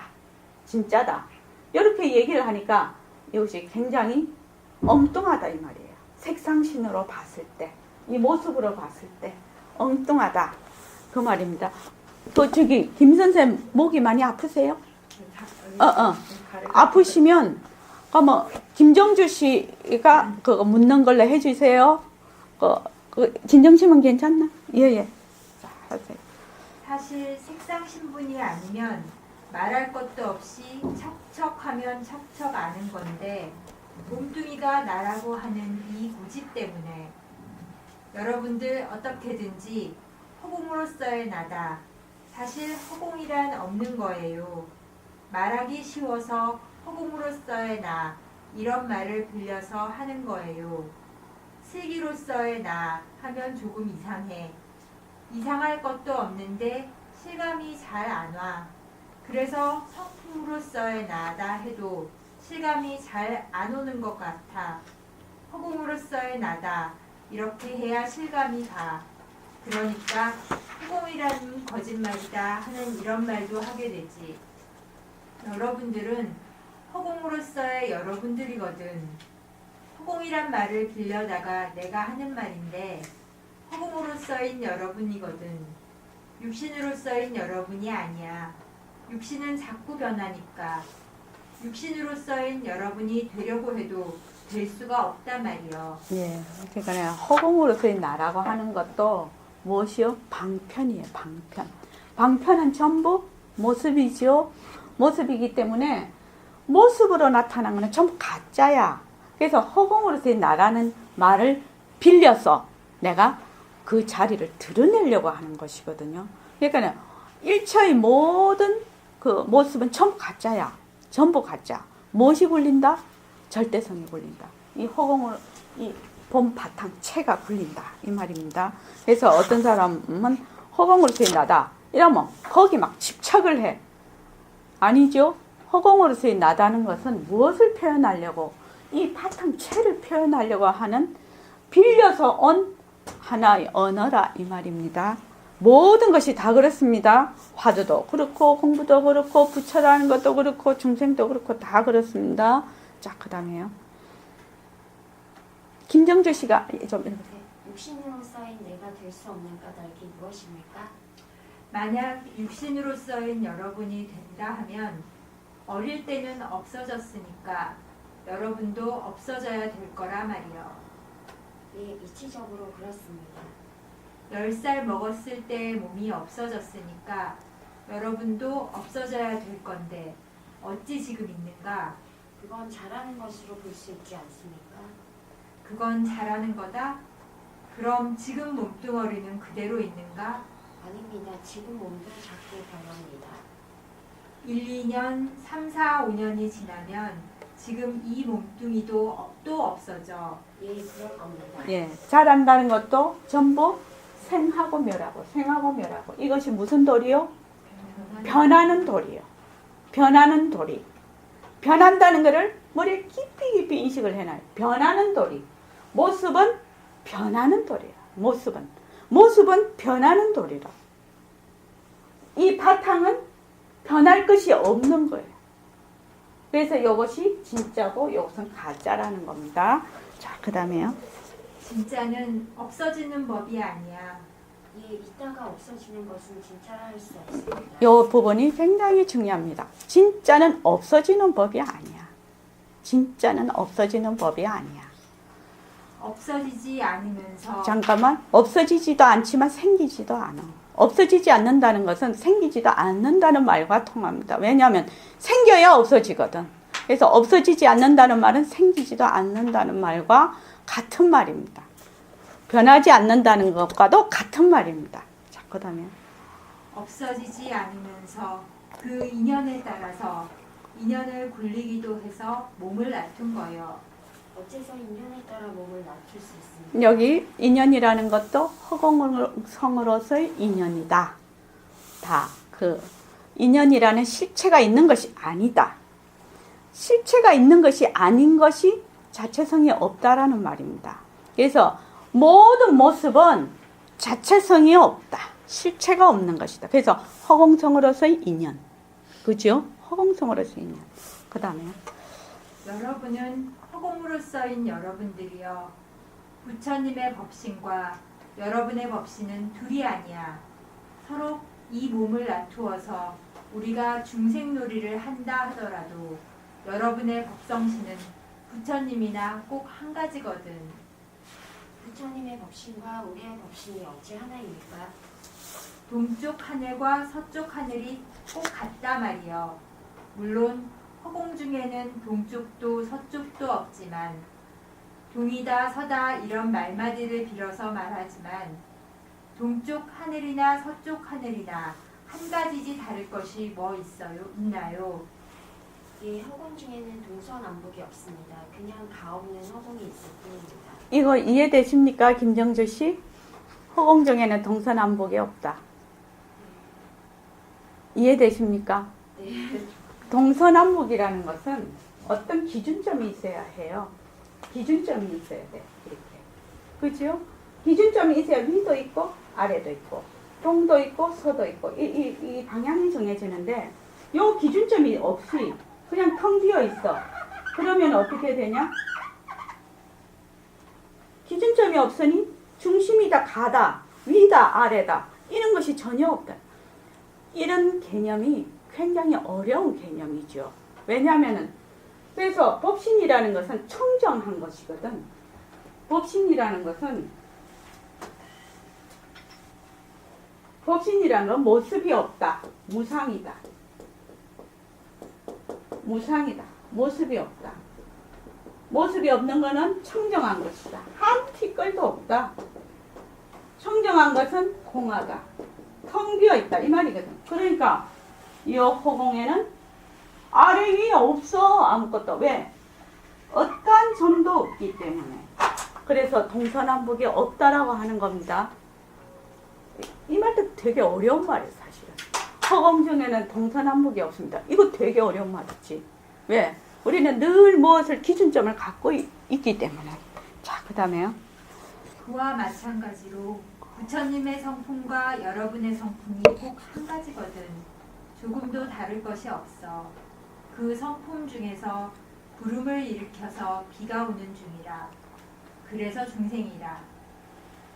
진짜다. 이렇게 얘기를 하니까 이것이 굉장히 엉뚱하다 이 말이에요. 색상신으로 봤을 때, 이 모습으로 봤을 때 엉뚱하다 그 말입니다. 또 저기 김 선생 목이 많이 아프세요? 아프시면 뭐 김정주 씨가 그거 묻는 걸로 해주세요. 진정심은 괜찮나? 예예. 자 하세요. 사실 색상 신분이 아니면 말할 것도 없이 척척하면 척척 아는 건데 몸뚱이가 나라고 하는 이 고집 때문에 여러분들 어떻게든지 허공으로서의 나다. 사실 허공이란 없는 거예요. 말하기 쉬워서 허공으로서의 나 이런 말을 빌려서 하는 거예요. 슬기로서의 나 하면 조금 이상해. 이상할 것도 없는데 실감이 잘 안 와. 그래서 성품으로서의 나다 해도 실감이 잘 안 오는 것 같아. 허공으로서의 나다. 이렇게 해야 실감이 가. 그러니까 허공이라는 거짓말이다 하는 이런 말도 하게 되지. 여러분들은 허공으로서의 여러분들이거든. 허공이란 말을 빌려다가 내가 하는 말인데 허공으로서인 여러분이거든. 육신으로서인 여러분이 아니야. 육신은 자꾸 변하니까. 육신으로서인 여러분이 되려고 해도 될 수가 없단 말이요. 예, 그러니까 허공으로서의 나라고 하는 것도 무엇이요? 방편이에요. 방편. 방편은 전부 모습이죠. 모습이기 때문에 모습으로 나타난 것은 전부 가짜야. 그래서 허공으로서의 나라는 말을 빌려서 내가 그 자리를 드러내려고 하는 것이거든요. 그러니까 일처의 모든 그 모습은 전부 가짜야. 전부 가짜. 무엇이 굴린다? 절대성이 굴린다. 이 허공으로 이 본 바탕 체가 굴린다 이 말입니다. 그래서 어떤 사람은 허공으로서의 나다 이러면 거기 막 집착을 해. 아니죠. 허공으로서의 나다는 것은 무엇을 표현하려고 이 바탕 체를 표현하려고 하는 빌려서 온 하나의 언어라 이 말입니다. 모든 것이 다 그렇습니다. 화두도 그렇고 공부도 그렇고 부처라는 것도 그렇고 중생도 그렇고 다 그렇습니다. 자, 그 다음에요. 김정주 씨가 좀 육신으로서인 내가 될 수 없는 까닭이 무엇입니까? 만약 육신으로서인 여러분이 된다 하면 어릴 때는 없어졌으니까 여러분도 없어져야 될 거라 말이요. 예, 이치적으로 그렇습니다. 10살 먹었을 때 몸이 없어졌으니까 여러분도 없어져야 될 건데 어찌 지금 있는가? 그건 잘하는 것으로 볼 수 있지 않습니까? 그건 잘하는 거다? 그럼 지금 몸뚱어리는 그대로 있는가? 아닙니다. 지금 몸도 자꾸 변합니다. 1, 2년, 3, 4, 5년이 지나면 지금 이 몸뚱이도 또 없어져. 예, 그럴 겁니다. 예, 잘한다는 것도 전부 생하고 멸하고 생하고 멸하고 이것이 무슨 도리요? 변하는 도리요. 변하는 도리. 변한다는 것을 머리에 깊이 인식을 해놔요. 변하는 도리. 모습은 변하는 도리야. 모습은 변하는 도리라. 이 바탕은 변할 것이 없는 거예요. 그래서 이것이 진짜고 이것은 가짜라는 겁니다. 자, 그 다음에요. 진짜는 없어지는 법이 아니야. 예, 있다가 없어지는 것은 진짜라 할 수 없습니다. 이 부분이 굉장히 중요합니다. 진짜는 없어지는 법이 아니야. 진짜는 없어지는 법이 아니야. 없어지지 않으면서 잠깐만, 없어지지도 않지만 생기지도 않아. 없어지지 않는다는 것은 생기지도 않는다는 말과 통합니다. 왜냐하면 생겨야 없어지거든. 그래서 없어지지 않는다는 말은 생기지도 않는다는 말과 같은 말입니다. 변하지 않는다는 것과도 같은 말입니다. 자, 그 다음에 없어지지 않으면서 그 인연에 따라서 인연을 굴리기도 해서 몸을 낳은 거요. 어째서 인연에 따라 몸을 낮출 수 있습니다. 여기 인연이라는 것도 허공성으로서의 인연이다. 다 그 인연이라는 실체가 있는 것이 아니다. 실체가 있는 것이 아닌 것이 자체성이 없다라는 말입니다. 그래서 모든 모습은 자체성이 없다. 실체가 없는 것이다. 그래서 허공성으로서의 인연. 그죠? 허공성으로서의 인연. 그 다음에 여러분은 허공으로 써인 여러분들이여 부처님의 법신과 여러분의 법신은 둘이 아니야. 서로 이 몸을 나투어서 우리가 중생놀이를 한다 하더라도 여러분의 법성신은 부처님이나 꼭 한 가지거든. 부처님의 법신과 우리의 법신이 어찌 하나입니까? 동쪽 하늘과 서쪽 하늘이 꼭 같다 말이여. 물론 허공 중에는 동쪽도 서쪽도 없지만 동이다 서다 이런 말마디를 빌어서 말하지만 동쪽 하늘이나 서쪽 하늘이나 한 가지지 다를 것이 뭐 있나요? 예, 허공 중에는 동서남북이 없습니다. 그냥 가없는 허공이 있을 뿐입니다. 이거 이해되십니까? 김정주 씨? 허공 중에는 동서남북이 없다. 이해되십니까? 네. 동서남북이라는 것은 어떤 기준점이 있어야 해요. 기준점이 있어야 돼. 이렇게. 그죠? 기준점이 있어야 위도 있고 아래도 있고 동도 있고 서도 있고 이 방향이 정해지는데 요 기준점이 없이 그냥 텅 비어 있어. 그러면 어떻게 되냐? 기준점이 없으니 중심이 다 가다, 위다, 아래다 이런 것이 전혀 없다. 이런 개념이 굉장히 어려운 개념이죠. 왜냐하면은 그래서 법신이라는 것은 청정한 것이거든. 법신이라는 건 모습이 없다. 무상이다. 무상이다. 모습이 없다. 모습이 없는 것은 청정한 것이다. 한 티끌도 없다. 청정한 것은 공하다. 텅 비어 있다. 이 말이거든. 그러니까 이 허공에는 아래 위에 없어. 아무것도. 왜? 어떠한 점도 없기 때문에. 그래서 동서남북이 없다라고 하는 겁니다. 이 말도 되게 어려운 말이에요, 사실은. 허공 중에는 동서남북이 없습니다. 이거 되게 어려운 말이지. 왜? 우리는 늘 무엇을 기준점을 갖고 있기 때문에. 자, 그 다음에요. 그와 마찬가지로 부처님의 성품과 여러분의 성품이 꼭 한 가지거든. 조금도 다를 것이 없어. 그 성품 중에서 구름을 일으켜서 비가 오는 중이라. 그래서 중생이라.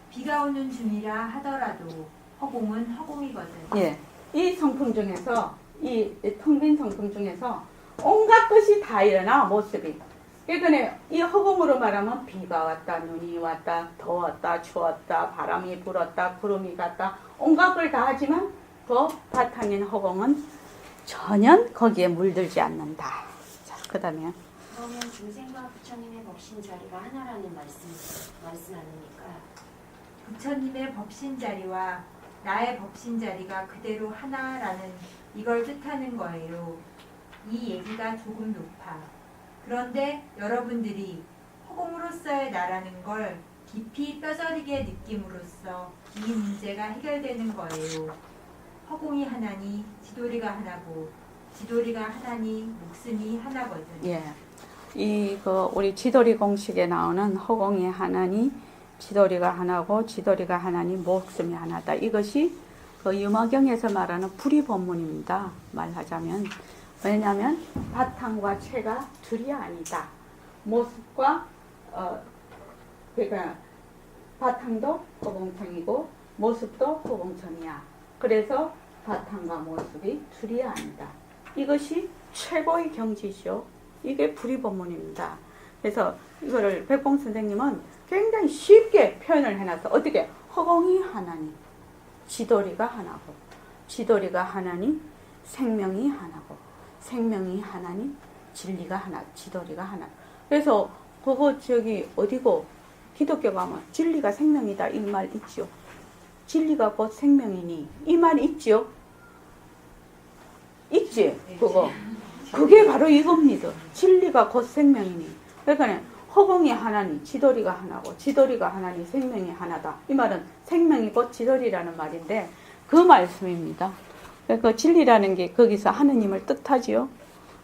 비가 오는 중이라 하더라도 허공은 허공이거든. 예. 이 성품 중에서, 이 텅 빈 성품 중에서 온갖 것이 다 일어나, 모습이. 그러니까 이 허공으로 말하면 비가 왔다, 눈이 왔다, 더웠다, 추웠다, 바람이 불었다, 구름이 갔다, 온갖 걸 다 하지만 그 바탕인 허공은 전혀 거기에 물들지 않는다. 자, 그 다음에. 그러면 중생과 부처님의 법신 자리가 하나라는 말씀 아닙니까? 부처님의 법신 자리와 나의 법신 자리가 그대로 하나라는 이걸 뜻하는 거예요. 이 얘기가 조금 높아. 그런데 여러분들이 허공으로서의 나라는 걸 깊이 뼈저리게 느낌으로써 이 문제가 해결되는 거예요. 허공이 하나니 지도리가 하나고 지도리가 하나니 목숨이 하나거든. 예. 우리 지도리 공식에 나오는 허공이 하나니 지도리가 하나고 지도리가 하나니 목숨이 하나다. 이것이 그 유머경에서 말하는 불이본문입니다. 말하자면. 왜냐하면 바탕과 체가 둘이 아니다. 모습과 그러니까 바탕도 허공성이고 모습도 허공천이야. 그래서 바탕과 모습이 둘이 아니다. 이것이 최고의 경지죠. 이게 불이법문입니다. 그래서 이거를 백봉 선생님은 굉장히 쉽게 표현을 해놔서 어떻게 허공이 하나니 지도리가 하나고 지도리가 하나니 생명이 하나고 생명이 하나니 진리가 하나 지도리가 하나. 그래서 그거 저기 어디고 기독교 가면 진리가 생명이다 이 말 있죠. 진리가 곧 생명이니 이 말 있죠. 있지 그거. 그게 바로 이겁니다. 진리가 곧 생명이니. 그러니까 허공이 하나니 지도리가 하나고 지도리가 하나니 생명이 하나다. 이 말은 생명이 곧 지도리라는 말인데 그 말씀입니다. 그 진리라는 게 거기서 하느님을 뜻하지요.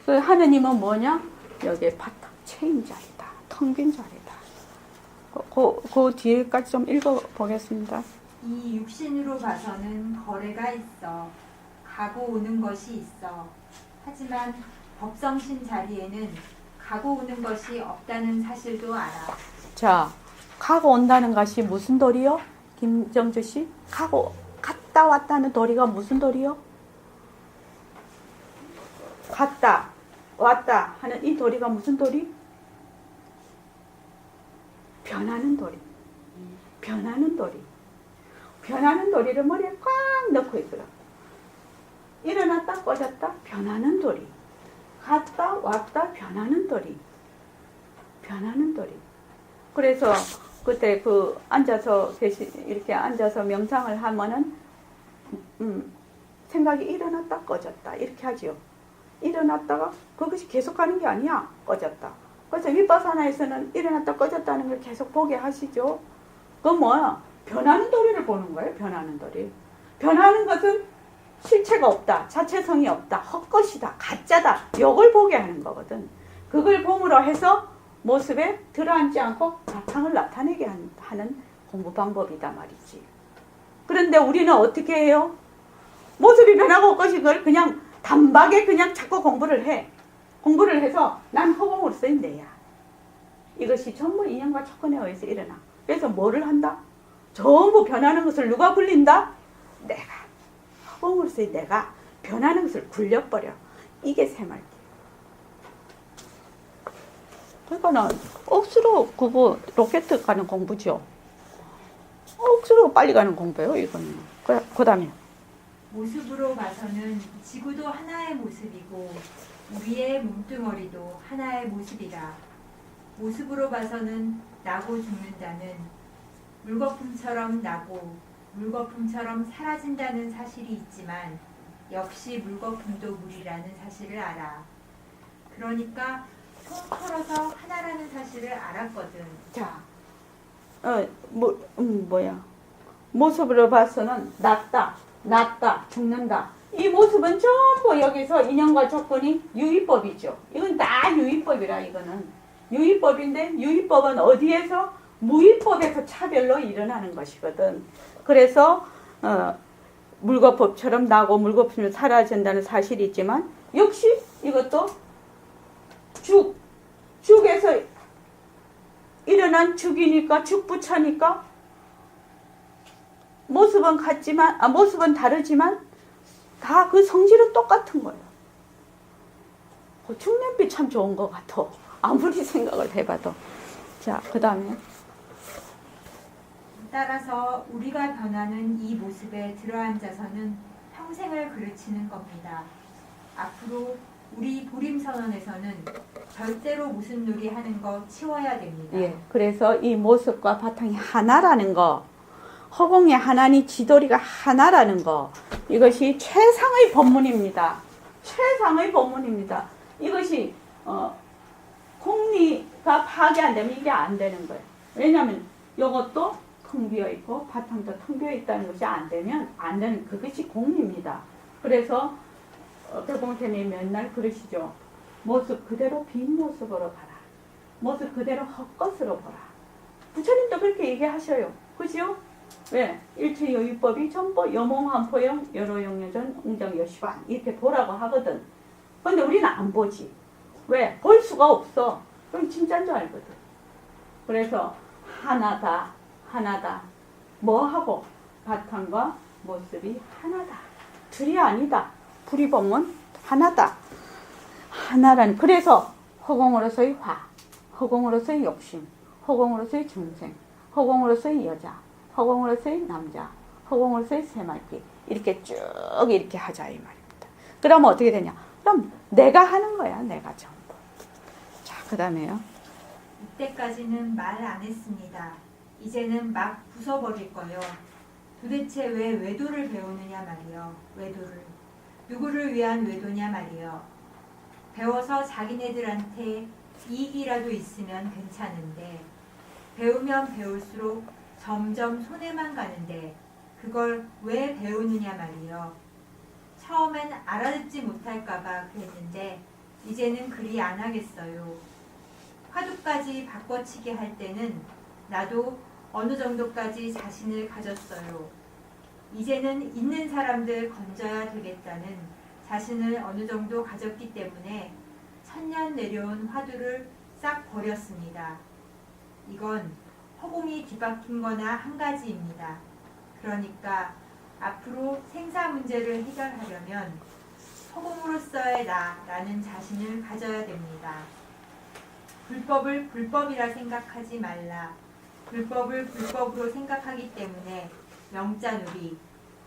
그 하느님은 뭐냐? 여기에 바탕 체인 자리다. 텅 빈 자리다. 그 뒤에까지 좀 읽어보겠습니다. 이 육신으로 봐서는 거래가 있어 가고 오는 것이 있어. 하지만 법성신 자리에는 가고 오는 것이 없다는 사실도 알아. 자, 가고 온다는 것이 무슨 도리요? 김정주 씨? 갔다 왔다는 도리가 무슨 도리요? 갔다 왔다 하는 이 도리가 무슨 도리? 변하는 도리. 변하는 도리. 변하는 도리를 머리에 꽉 넣고 있더라. 일어났다 꺼졌다 변하는 도리. 갔다 왔다 변하는 도리. 변하는 도리. 그래서 그때 그 앉아서 이렇게 앉아서 명상을 하면은 생각이 일어났다 꺼졌다 이렇게 하죠. 일어났다가 그것이 계속 가는 게 아니야. 꺼졌다. 그래서 윗바사나에서는 일어났다 꺼졌다는 걸 계속 보게 하시죠. 그건 뭐야? 변하는 도리를 보는 거예요. 변하는 도리. 변하는 것은 실체가 없다. 자체성이 없다. 헛것이다. 가짜다. 이걸 보게 하는 거거든. 그걸 봄으로 해서 모습에 들어앉지 않고 바탕을 나타내게 하는 공부 방법이다 말이지. 그런데 우리는 어떻게 해요? 모습이 변하고 헛것이 그걸 그냥 단박에 그냥 자꾸 공부를 해. 공부를 해서 난 허공으로서의 내야. 이것이 전부 인연과 조건에 의해서 일어나. 그래서 뭐를 한다? 전부 변하는 것을 누가 굴린다? 내가. 허공으로서의 내가 변하는 것을 굴려버려. 이게 새말기. 그러니까는 억수로 그거 로켓 가는 공부죠. 억수로 빨리 가는 공부예요. 이거는. 그 다음에 모습으로 봐서는 지구도 하나의 모습이고 우리의 몸뚱어리도 하나의 모습이다. 모습으로 봐서는 나고 죽는다는 물거품처럼 나고 물거품처럼 사라진다는 사실이 있지만 역시 물거품도 물이라는 사실을 알아. 그러니까 통 털어서 하나라는 사실을 알았거든. 자, 모습으로 봐서는 낫다, 죽는다. 이 모습은 전부 여기서 인연과 조건이 유의법이죠. 이건 다 유의법이라 이거는. 유의법인데 유의법은 어디에서? 무의법에서 차별로 일어나는 것이거든. 그래서 물거품처럼 나고 물거품처럼 사라진다는 사실이 있지만 역시 이것도 죽에서 일어난 죽이니까 죽부처니까 모습은 같지만 모습은 다르지만 다 그 성질은 똑같은 거예요. 중년빛 참 좋은 것 같아. 아무리 생각을 해봐도. 자, 그 다음에 따라서 우리가 변하는 이 모습에 들어앉아서는 평생을 그르치는 겁니다. 앞으로 우리 보림선언에서는 절대로 무슨 놀이 하는 거 치워야 됩니다. 예, 그래서 이 모습과 바탕이 하나라는 거, 허공의 하나니 지도리가 하나라는 거, 이것이 최상의 법문입니다. 최상의 법문입니다. 이것이 공리가 파악이 안 되면 이게 안 되는 거예요. 왜냐하면 이것도 텅 비어 있고 바탕도 텅 비어 있다는 것이 안 되면 안 되는 그것이 공리입니다. 그래서 대봉쌤이 맨날 그러시죠. 모습 그대로 빈 모습으로 봐라. 모습 그대로 헛것으로 보라. 부처님도 그렇게 얘기하셔요. 그죠? 왜? 일체여유법이 전부 여몽한포영 여로용여전 웅정여시반 이렇게 보라고 하거든. 근데 우리는 안 보지. 왜? 볼 수가 없어. 그럼 진짜인 줄 알거든. 그래서 하나다. 뭐하고? 바탕과 모습이 하나다. 둘이 아니다. 불이범은 하나다. 하나라는 그래서 허공으로서의 화, 허공으로서의 욕심, 허공으로서의 중생, 허공으로서의 여자, 허공으로서의 남자, 허공으로서의 새말기 이렇게 쭉 이렇게 하자 이 말입니다. 그러면 어떻게 되냐? 그럼 내가 하는 거야. 내가 전부. 자, 그 다음에요. 이때까지는 말 안 했습니다. 이제는 막 부숴버릴 거요. 도대체 왜 외도를 배우느냐 말이요. 외도를. 누구를 위한 외도냐 말이요. 배워서 자기네들한테 이익이라도 있으면 괜찮은데 배우면 배울수록 점점 손해만 가는데 그걸 왜 배우느냐 말이요. 처음엔 알아듣지 못할까봐 그랬는데 이제는 그리 안 하겠어요. 화두까지 바꿔치기 할 때는 나도 어느 정도까지 자신을 가졌어요. 이제는 있는 사람들 건져야 되겠다는 자신을 어느 정도 가졌기 때문에 천년 내려온 화두를 싹 버렸습니다. 이건 허공이 뒤바뀐 거나 한 가지입니다. 그러니까 앞으로 생사 문제를 해결하려면 허공으로서의 나라는 자신을 가져야 됩니다. 불법을 불법이라 생각하지 말라. 불법을 불법으로 생각하기 때문에 명자놀이,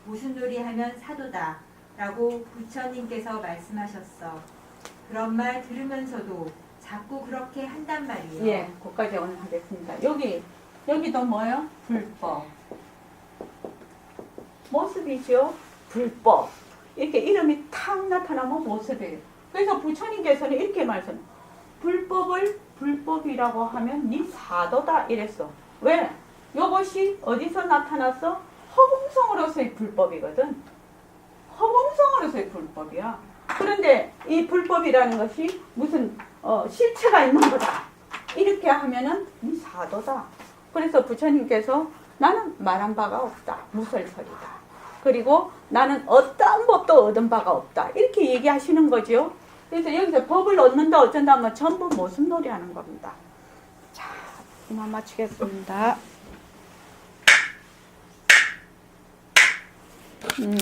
무슨 놀이 하면 사도다 라고 부처님께서 말씀하셨어. 그런 말 들으면서도 자꾸 그렇게 한단 말이에요. 예, 거기까지 오늘 하겠습니다. 여기도 뭐예요? 불법. 모습이죠. 불법. 이렇게 이름이 탁 나타나면 모습이에요. 그래서 부처님께서는 이렇게 말씀. 불법을 불법이라고 하면 네 사도다 이랬어. 왜? 이것이 어디서 나타났어? 허공성으로서의 불법이거든. 허공성으로서의 불법이야. 그런데 이 불법이라는 것이 무슨 실체가 있는 거다. 이렇게 하면은 네 사도다. 그래서 부처님께서 나는 말한 바가 없다. 무설설이다. 그리고 나는 어떠한 법도 얻은 바가 없다. 이렇게 얘기하시는 거죠. 그래서 여기서 법을 얻는다 어쩐다 하면 전부 모습놀이 하는 겁니다. 자, 이만 마치겠습니다.